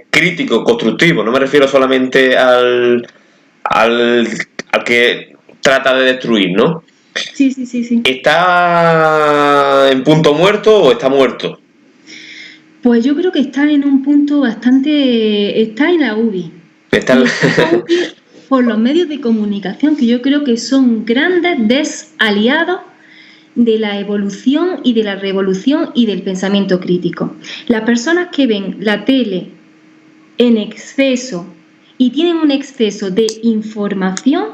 crítico, constructivo, no me refiero solamente al que trata de destruir, ¿no? Sí. ¿Está en punto muerto o está muerto? Pues yo creo que está en un punto bastante... Está en la UBI. Está en la UBI por los medios de comunicación, que yo creo que son grandes desaliados de la evolución y de la revolución y del pensamiento crítico. Las personas que ven la tele en exceso y tienen un exceso de información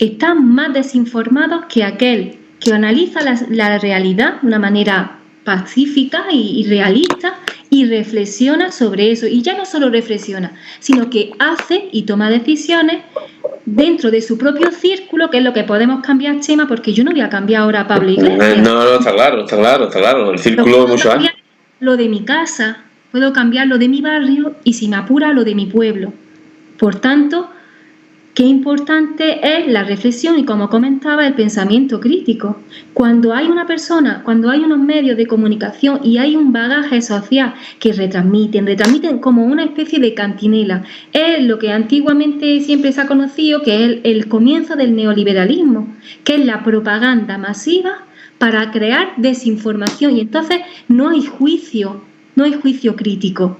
están más desinformados que aquel que analiza la realidad de una manera pacífica y realista y reflexiona sobre eso. Y ya no solo reflexiona, sino que hace y toma decisiones dentro de su propio círculo, que es lo que podemos cambiar, Chema, porque yo no voy a cambiar ahora a Pablo Iglesias. No, está claro. El círculo de muchos años. Lo de mi casa, puedo cambiar lo de mi barrio y, si me apura, lo de mi pueblo. Por tanto, qué importante es la reflexión y, como comentaba, el pensamiento crítico. Cuando hay una persona, cuando hay unos medios de comunicación y hay un bagaje social que retransmiten como una especie de cantinela, es lo que antiguamente siempre se ha conocido, que es el comienzo del neoliberalismo, que es la propaganda masiva para crear desinformación, y entonces no hay juicio crítico.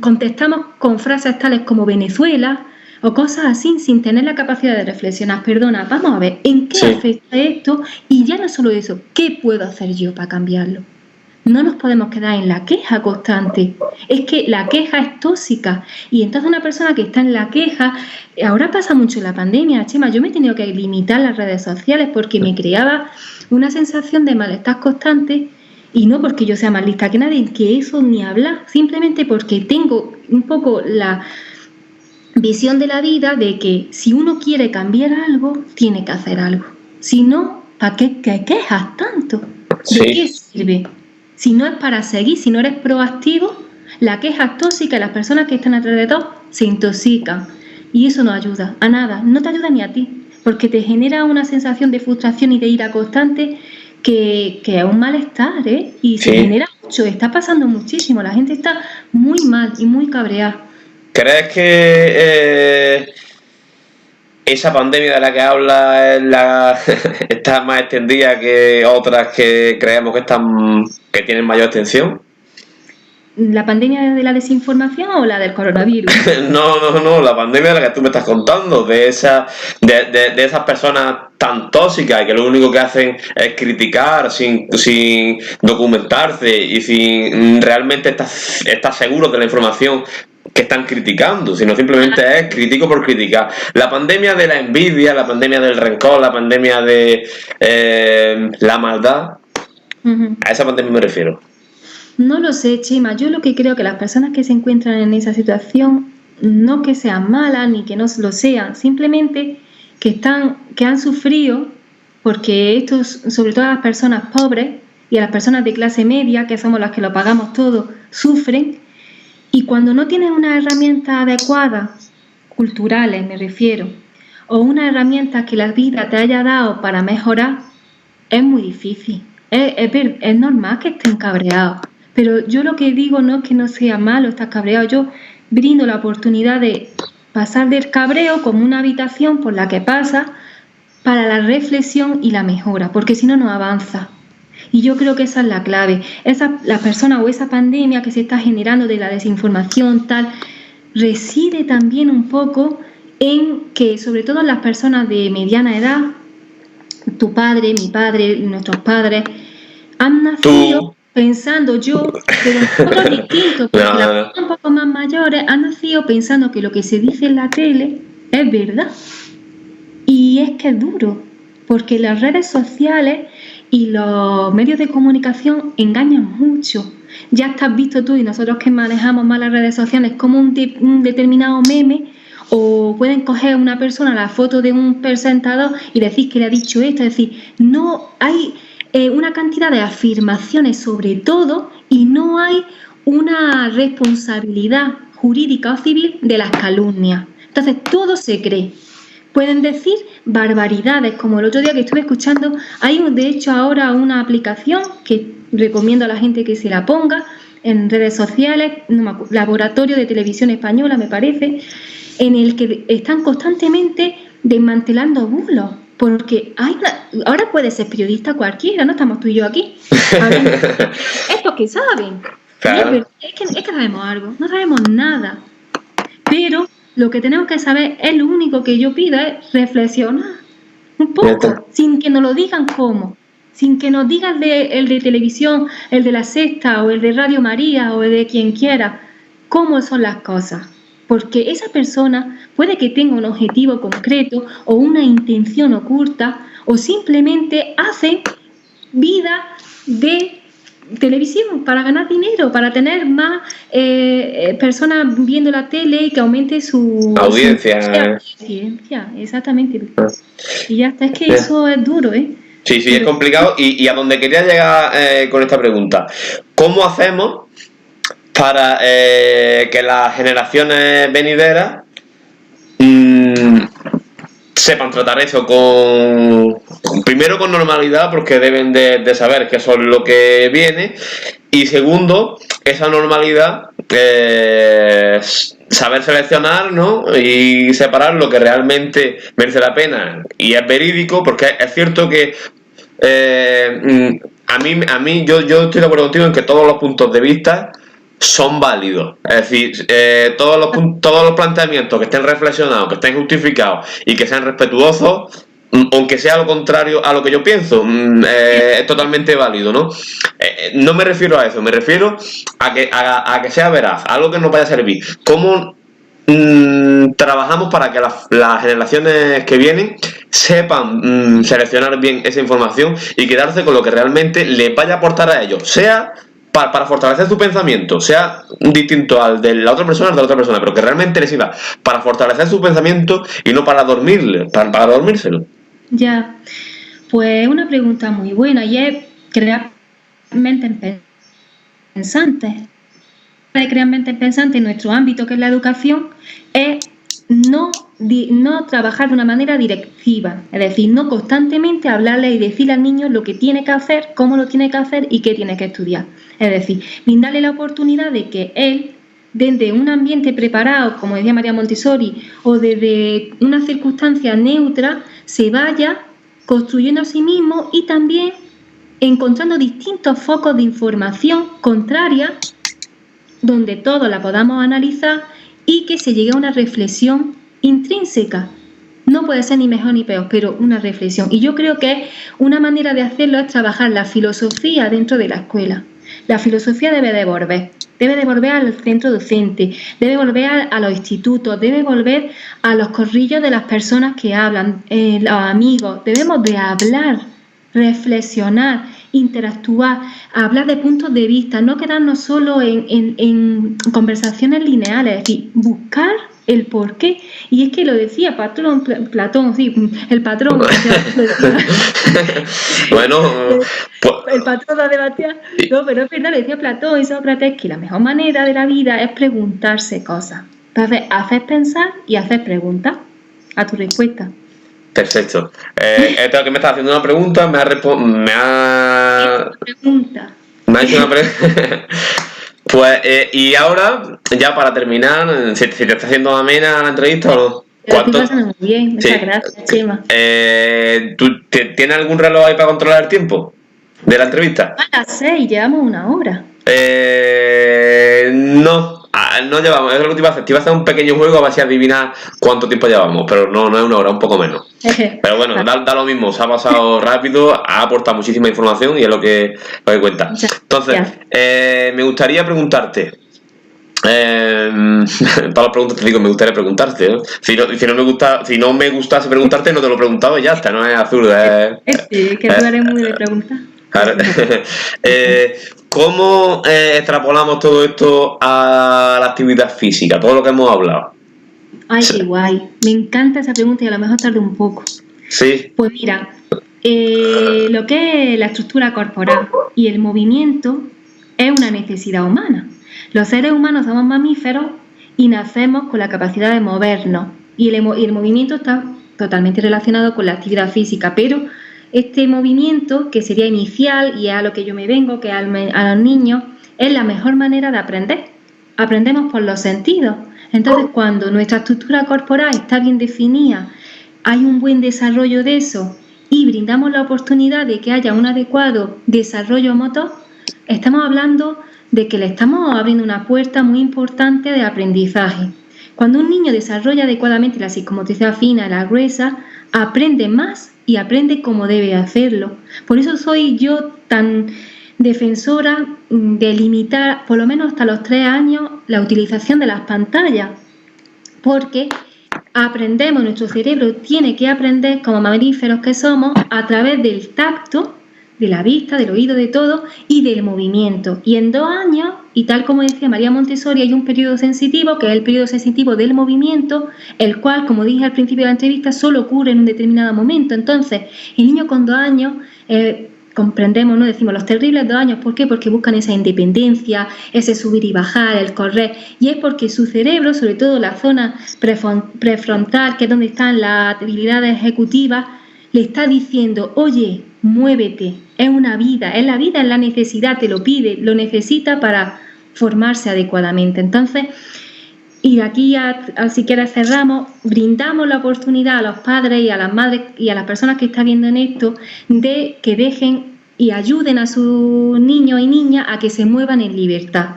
Contestamos con frases tales como Venezuela o cosas así, sin tener la capacidad de reflexionar. Perdona, vamos a ver en qué afecta esto, y ya no solo eso, ¿qué puedo hacer yo para cambiarlo? No nos podemos quedar en la queja constante. Es que la queja es tóxica, y entonces una persona que está en la queja, ahora pasa mucho en la pandemia, Chema, yo me he tenido que limitar las redes sociales porque me creaba una sensación de malestar constante, y no porque yo sea más lista que nadie, que eso ni hablar, simplemente porque tengo un poco la visión de la vida de que si uno quiere cambiar algo, tiene que hacer algo. Si no, ¿para qué quejas tanto? ¿De qué sirve? Si no es para seguir, si no eres proactivo, la queja es tóxica y las personas que están alrededor se intoxican. Y eso no ayuda a nada, no te ayuda ni a ti, porque te genera una sensación de frustración y de ira constante que es un malestar, ¿eh? Y se genera mucho, está pasando muchísimo, la gente está muy mal y muy cabreada. ¿Crees que esa pandemia de la que habla está más extendida que otras que creemos que tienen mayor extensión? ¿La pandemia de la desinformación o la del coronavirus? No, la pandemia de la que tú me estás contando, de esas personas tan tóxicas y que lo único que hacen es criticar sin documentarse y sin realmente estar seguros de la información que están criticando, sino simplemente es crítico por criticar. La pandemia de la envidia, la pandemia del rencor, la pandemia de la maldad, a esa pandemia me refiero. No lo sé, Chema. Yo lo que creo que las personas que se encuentran en esa situación, no que sean malas ni que no lo sean, simplemente que han sufrido, porque estos, sobre todo a las personas pobres y a las personas de clase media, que somos las que lo pagamos todo, sufren, y cuando no tienen una herramienta adecuada, culturales me refiero, o una herramienta que la vida te haya dado para mejorar, es muy difícil. Es normal que estén cabreados. Pero yo lo que digo no es que no sea malo estar cabreado, yo brindo la oportunidad de pasar del cabreo como una habitación por la que pasa para la reflexión y la mejora, porque si no, no avanza. Y yo creo que esa es la clave. La persona o esa pandemia que se está generando de la desinformación tal, reside también un poco en que, sobre todo las personas de mediana edad, tu padre, mi padre, nuestros padres, han nacido pensando pero un poco distinto, porque las personas un poco más mayores han nacido pensando que lo que se dice en la tele es verdad. Y es que es duro, porque las redes sociales y los medios de comunicación engañan mucho. Ya estás visto tú y nosotros que manejamos más las redes sociales como un determinado meme, o pueden coger una persona la foto de un presentador y decir que le ha dicho esto. Es decir, no hay una cantidad de afirmaciones sobre todo, y no hay una responsabilidad jurídica o civil de las calumnias. Entonces todo se cree. Pueden decir barbaridades, como el otro día que estuve escuchando. Hay de hecho ahora una aplicación que recomiendo a la gente que se la ponga en redes sociales, Laboratorio de Televisión Española me parece, en el que están constantemente desmantelando bulos. Porque ahora puede ser periodista cualquiera, no estamos tú y yo aquí. Estos que saben. Claro. Es que sabemos algo, no sabemos nada. Pero lo que tenemos que saber, es lo único que yo pido, es reflexionar un poco, sin que nos lo digan cómo. Sin que nos digan el de televisión, el de La Sexta, o el de Radio María, o el de quien quiera, cómo son las cosas. Porque esa persona puede que tenga un objetivo concreto o una intención oculta, o simplemente hace vida de televisión, para ganar dinero, para tener más personas viendo la tele y que aumente su audiencia. Exactamente. Y ya está, es que eso es duro, ¿eh? Sí, es complicado. Y a donde quería llegar con esta pregunta, ¿cómo hacemos para que las generaciones venideras sepan tratar eso primero con normalidad, porque deben de saber que eso es lo que viene, y segundo, esa normalidad, saber seleccionar, ¿no? Y separar lo que realmente merece la pena y es verídico, porque es cierto que a mí yo estoy de acuerdo contigo en que todos los puntos de vista son válidos, es decir, todos los planteamientos que estén reflexionados, que estén justificados y que sean respetuosos, aunque sea lo contrario a lo que yo pienso, es totalmente válido, ¿no? No me refiero a eso, me refiero a que sea veraz, algo que nos vaya a servir. ¿Cómo trabajamos para que las generaciones que vienen sepan seleccionar bien esa información y quedarse con lo que realmente les vaya a aportar a ellos, sea para fortalecer su pensamiento, sea distinto al de la otra persona, pero que realmente les sirva para fortalecer su pensamiento y no para dormírselo? Ya, pues una pregunta muy buena, y es crear mentes pensantes. Crear mentes pensantes en nuestro ámbito, que es la educación, es no trabajar de una manera directiva, es decir, no constantemente hablarle y decirle al niño lo que tiene que hacer, cómo lo tiene que hacer y qué tiene que estudiar. Es decir, brindarle la oportunidad de que él, desde un ambiente preparado, como decía María Montessori, o desde una circunstancia neutra, se vaya construyendo a sí mismo y también encontrando distintos focos de información contraria donde todos la podamos analizar y que se llegue a una reflexión intrínseca. No puede ser ni mejor ni peor, pero una reflexión. Y yo creo que una manera de hacerlo es trabajar la filosofía dentro de la escuela. La filosofía debe de volver al centro docente, debe volver a los institutos, debe volver a los corrillos de las personas que hablan, los amigos. Debemos de hablar, reflexionar, interactuar, hablar de puntos de vista, no quedarnos solo en conversaciones lineales, es decir, buscar el porqué. Y es que lo decía Platón, sí, el patrón. Bueno, el patrón de debatir. No, pero es verdad, lo decía Platón y Sócrates, que la mejor manera de la vida es preguntarse cosas. Entonces, hacer pensar y hacer preguntas a tu respuesta. Perfecto. Esto que me estás haciendo una pregunta, me ha hecho una pregunta. Pues, y ahora, ya para terminar, si te está haciendo amena la entrevista o no. ¿Cuánto? Estoy pasando muy bien, muchas gracias, Chema. ¿Tú tienes algún reloj ahí para controlar el tiempo de la entrevista? A las 6, llevamos una hora. No llevamos, es lo que te iba a hacer. Te iba a hacer un pequeño juego a ver si adivinas cuánto tiempo llevamos, pero no es una hora, un poco menos. Pero bueno, da lo mismo, se ha pasado rápido, ha aportado muchísima información y es lo que cuenta. Entonces, me gustaría preguntarte. Todas las preguntas te digo, me gustaría preguntarte, ¿no? Si no me gustase preguntarte, no te lo he preguntado y ya está, no es absurdo. Sí, que tú eres muy de preguntar. ¿Cómo extrapolamos todo esto a la actividad física? Todo lo que hemos hablado. Ay, qué guay. Me encanta esa pregunta y a lo mejor tarde un poco. Sí. Pues mira, lo que es la estructura corporal y el movimiento es una necesidad humana. Los seres humanos somos mamíferos y nacemos con la capacidad de movernos. Y el movimiento está totalmente relacionado con la actividad física, pero este movimiento, que sería inicial y es a lo que yo me vengo, que a los niños, es la mejor manera de aprender. Aprendemos por los sentidos. Entonces, cuando nuestra estructura corporal está bien definida, hay un buen desarrollo de eso y brindamos la oportunidad de que haya un adecuado desarrollo motor, estamos hablando de que le estamos abriendo una puerta muy importante de aprendizaje. Cuando un niño desarrolla adecuadamente la psicomotricidad fina, la gruesa, aprende más y aprende cómo debe hacerlo. Por eso soy yo tan defensora de limitar, por lo menos hasta los 3 años, la utilización de las pantallas, porque aprendemos, nuestro cerebro tiene que aprender, como mamíferos que somos, a través del tacto, de la vista, del oído, de todo, y del movimiento. Y en 2 años, y tal como decía María Montessori, hay un periodo sensitivo, que es el periodo sensitivo del movimiento, el cual, como dije al principio de la entrevista, solo ocurre en un determinado momento. Entonces, el niño con 2 años, comprendemos, ¿no? Decimos los terribles 2 años, ¿por qué? Porque buscan esa independencia, ese subir y bajar, el correr, y es porque su cerebro, sobre todo la zona prefrontal, que es donde están las habilidades ejecutivas, le está diciendo, oye, muévete, es una vida, es la necesidad, te lo pide, lo necesita para formarse adecuadamente. Entonces, y aquí si quieres cerramos, brindamos la oportunidad a los padres y a las madres y a las personas que están viendo en esto de que dejen y ayuden a sus niños y niñas a que se muevan en libertad.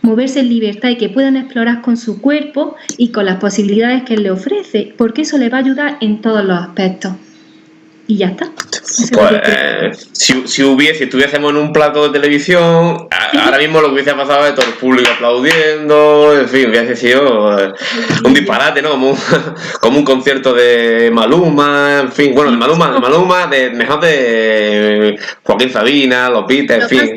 Moverse en libertad y que puedan explorar con su cuerpo y con las posibilidades que él le ofrece, porque eso les va a ayudar en todos los aspectos. Y ya está. Pues si estuviésemos en un plato de televisión, ahora mismo lo que hubiese pasado es todo el público aplaudiendo, en fin, hubiese sido un disparate, ¿no? Como un concierto de Maluma, en fin, bueno, de Maluma, mejor de Joaquín Sabina, Los Beatles, en fin.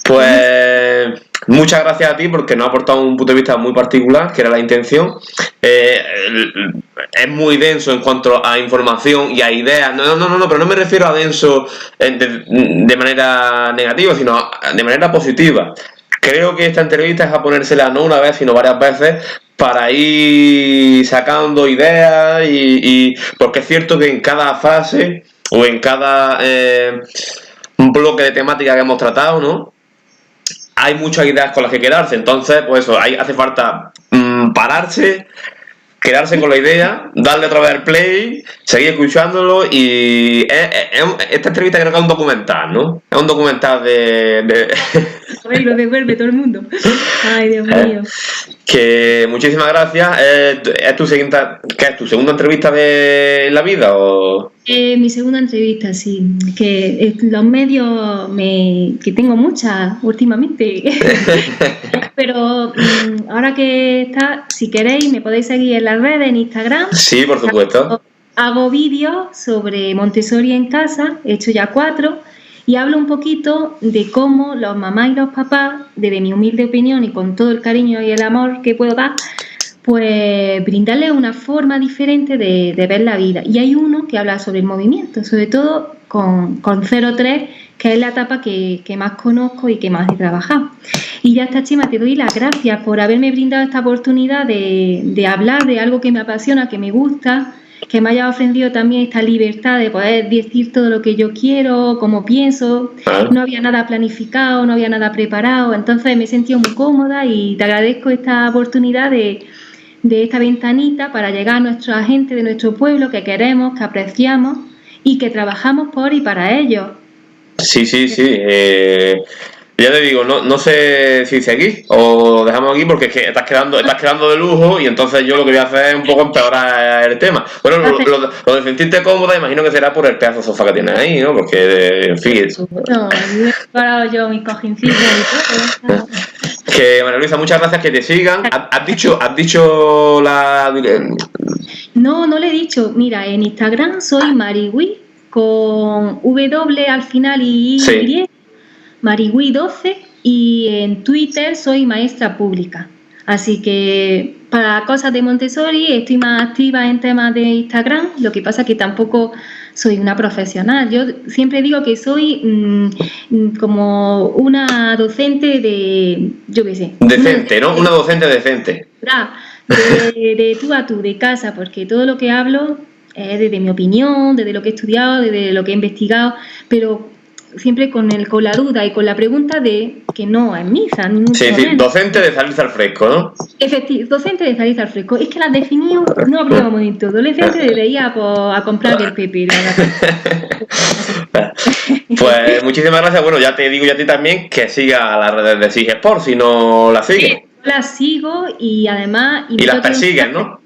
Pues muchas gracias a ti porque nos ha aportado un punto de vista muy particular, que era la intención. Es muy denso en cuanto a información y a ideas. No, pero no me refiero a denso de manera negativa, sino de manera positiva. Creo que esta entrevista es a ponérsela no una vez, sino varias veces para ir sacando ideas y porque es cierto que en cada fase o en cada bloque de temática que hemos tratado, ¿no? Hay muchas ideas con las que quedarse, entonces pues eso, hace falta pararse, quedarse con la idea, darle otra vez al play, seguir escuchándolo y esta entrevista creo que es un documental, ¿no? Es un documental de... Ay, lo devuelve todo el mundo. Ay, Dios mío. Que muchísimas gracias. ¿Es tu segunda entrevista de la vida o...? Mi segunda entrevista, sí. Que los medios que tengo muchas últimamente. Pero ahora que está, si queréis, me podéis seguir en las redes, en Instagram. Sí, por supuesto. Hago vídeos sobre Montessori en casa, he hecho ya 4. Y hablo un poquito de cómo los mamás y los papás, desde mi humilde opinión y con todo el cariño y el amor que puedo dar, pues brindarles una forma diferente de ver la vida. Y hay uno que habla sobre el movimiento, sobre todo con 0-3, que es la etapa que más conozco y que más he trabajado. Y ya está, Chema, te doy las gracias por haberme brindado esta oportunidad de hablar de algo que me apasiona, que me gusta, que me haya ofrecido también esta libertad de poder decir todo lo que yo quiero, como pienso. No había nada planificado, no había nada preparado, entonces me he sentido muy cómoda y te agradezco esta oportunidad de esta ventanita para llegar a nuestra gente de nuestro pueblo que queremos, que apreciamos y que trabajamos por y para ellos. Sí. Ya te digo, no sé si seguís o dejamos aquí porque es que estás quedando de lujo y entonces yo lo que voy a hacer es un poco empeorar el tema. Bueno, lo de sentirte cómoda imagino que será por el pedazo de sofá que tienes ahí, ¿no? Porque, en fin... No, me he preparado yo mis cojincitos y todo. Que, María Luisa, muchas gracias, que te sigan. ¿Has dicho la...? No le he dicho. Mira, en Instagram soy Mariwi con W al final y Y. Sí. Mariwi12 y en Twitter soy maestra pública. Así que para cosas de Montessori estoy más activa en temas de Instagram, lo que pasa que tampoco soy una profesional. Yo siempre digo que soy como una docente de, yo qué sé. Decente, ¿no? Una docente decente. De tú a tú, de casa, porque todo lo que hablo es desde mi opinión, desde lo que he estudiado, desde lo que he investigado, pero siempre con la duda y con la pregunta de que no es misa, ni mucho menos. Sí, docente de salirse al fresco, ¿no? Efectivamente, docente de salirse al fresco. Es que las definió, no hablábamos de todo. Adolescente de ir a comprar el pepe. Pues muchísimas gracias. Bueno, ya te digo yo a ti también que siga las redes de SIG Sport, si no las sigues. Sí, las sigo y además... Y las persigues, ¿no?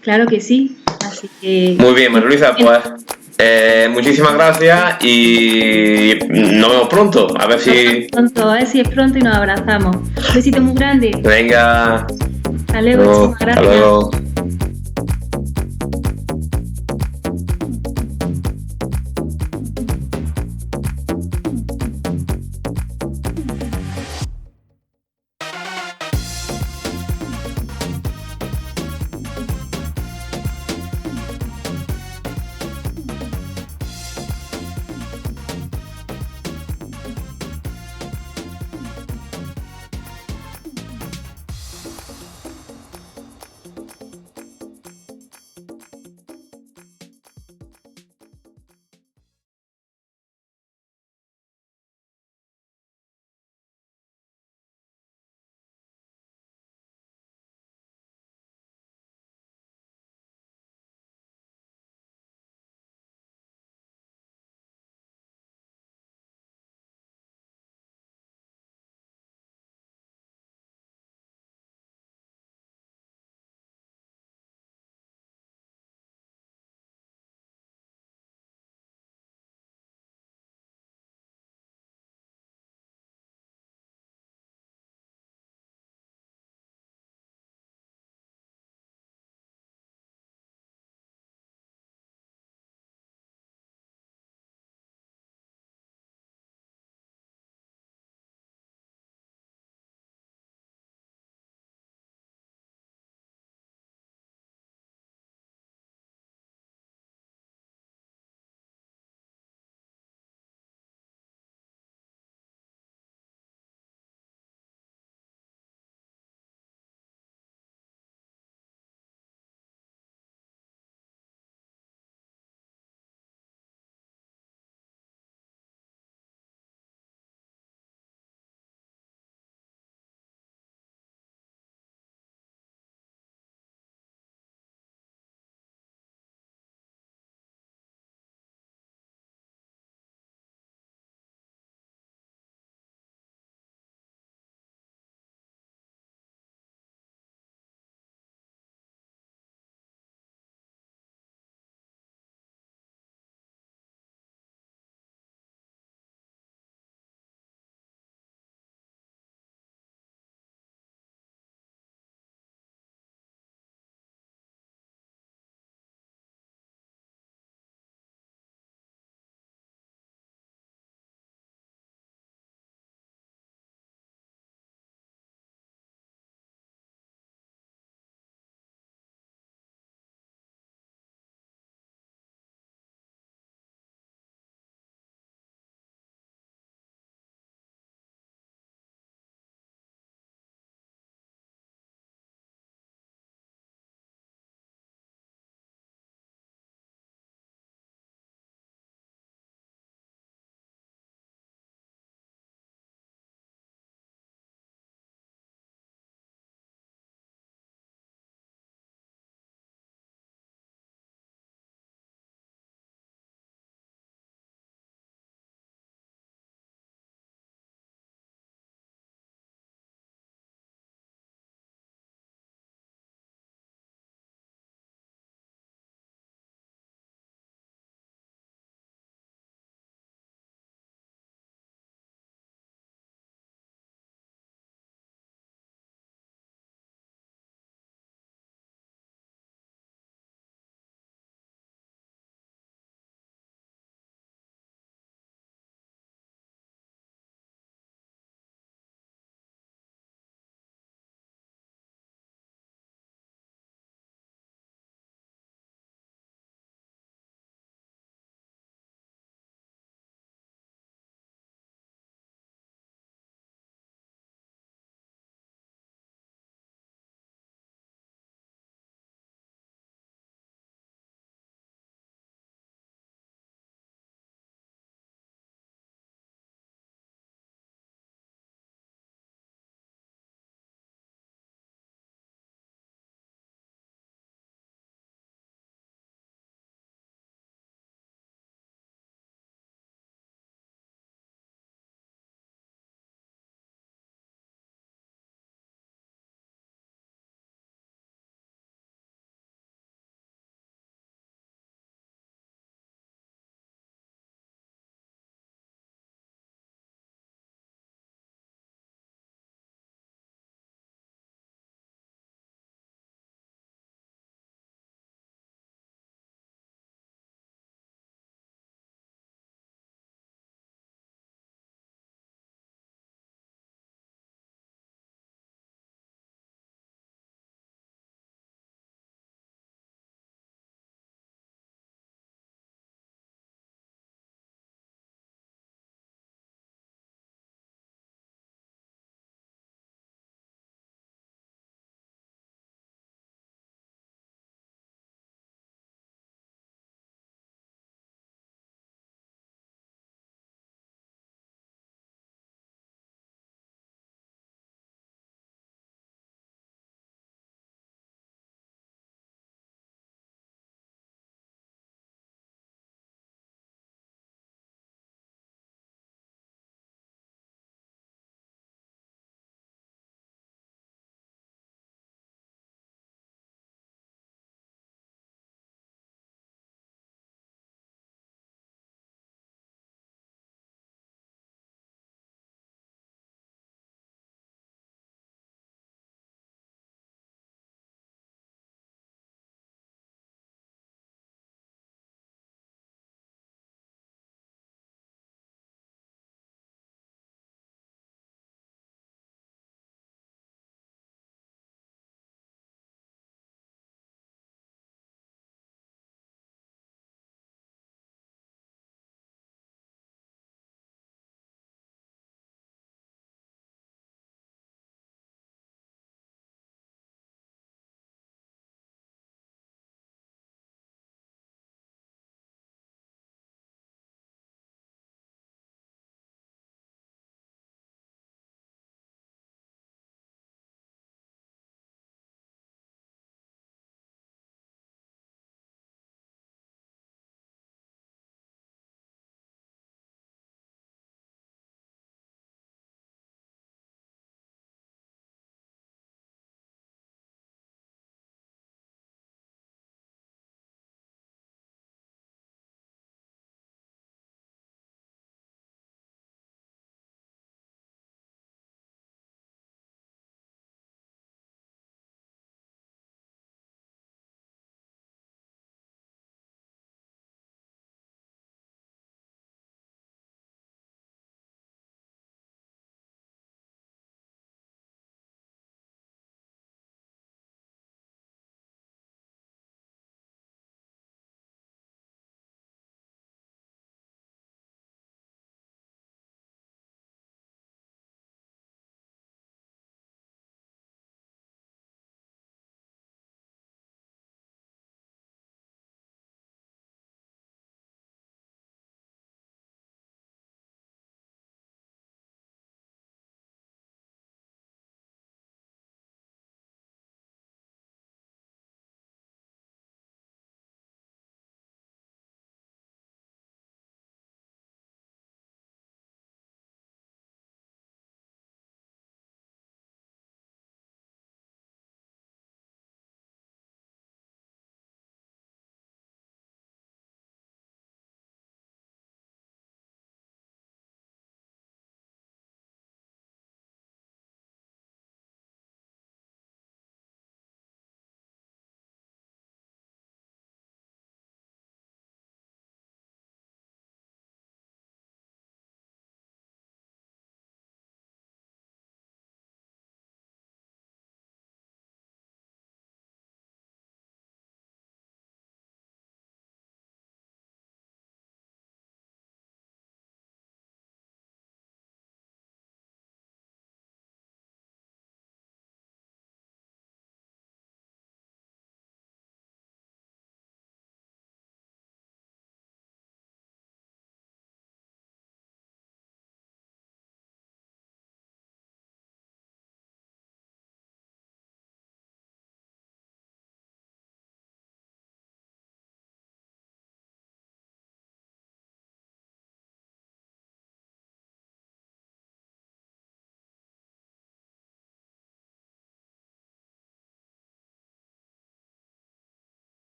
Claro que sí. Así que... Muy bien, María Luisa, pues... muchísimas gracias y nos vemos pronto. A ver si es pronto y nos abrazamos. Un besito muy grande. Venga. Hasta luego. Hasta luego.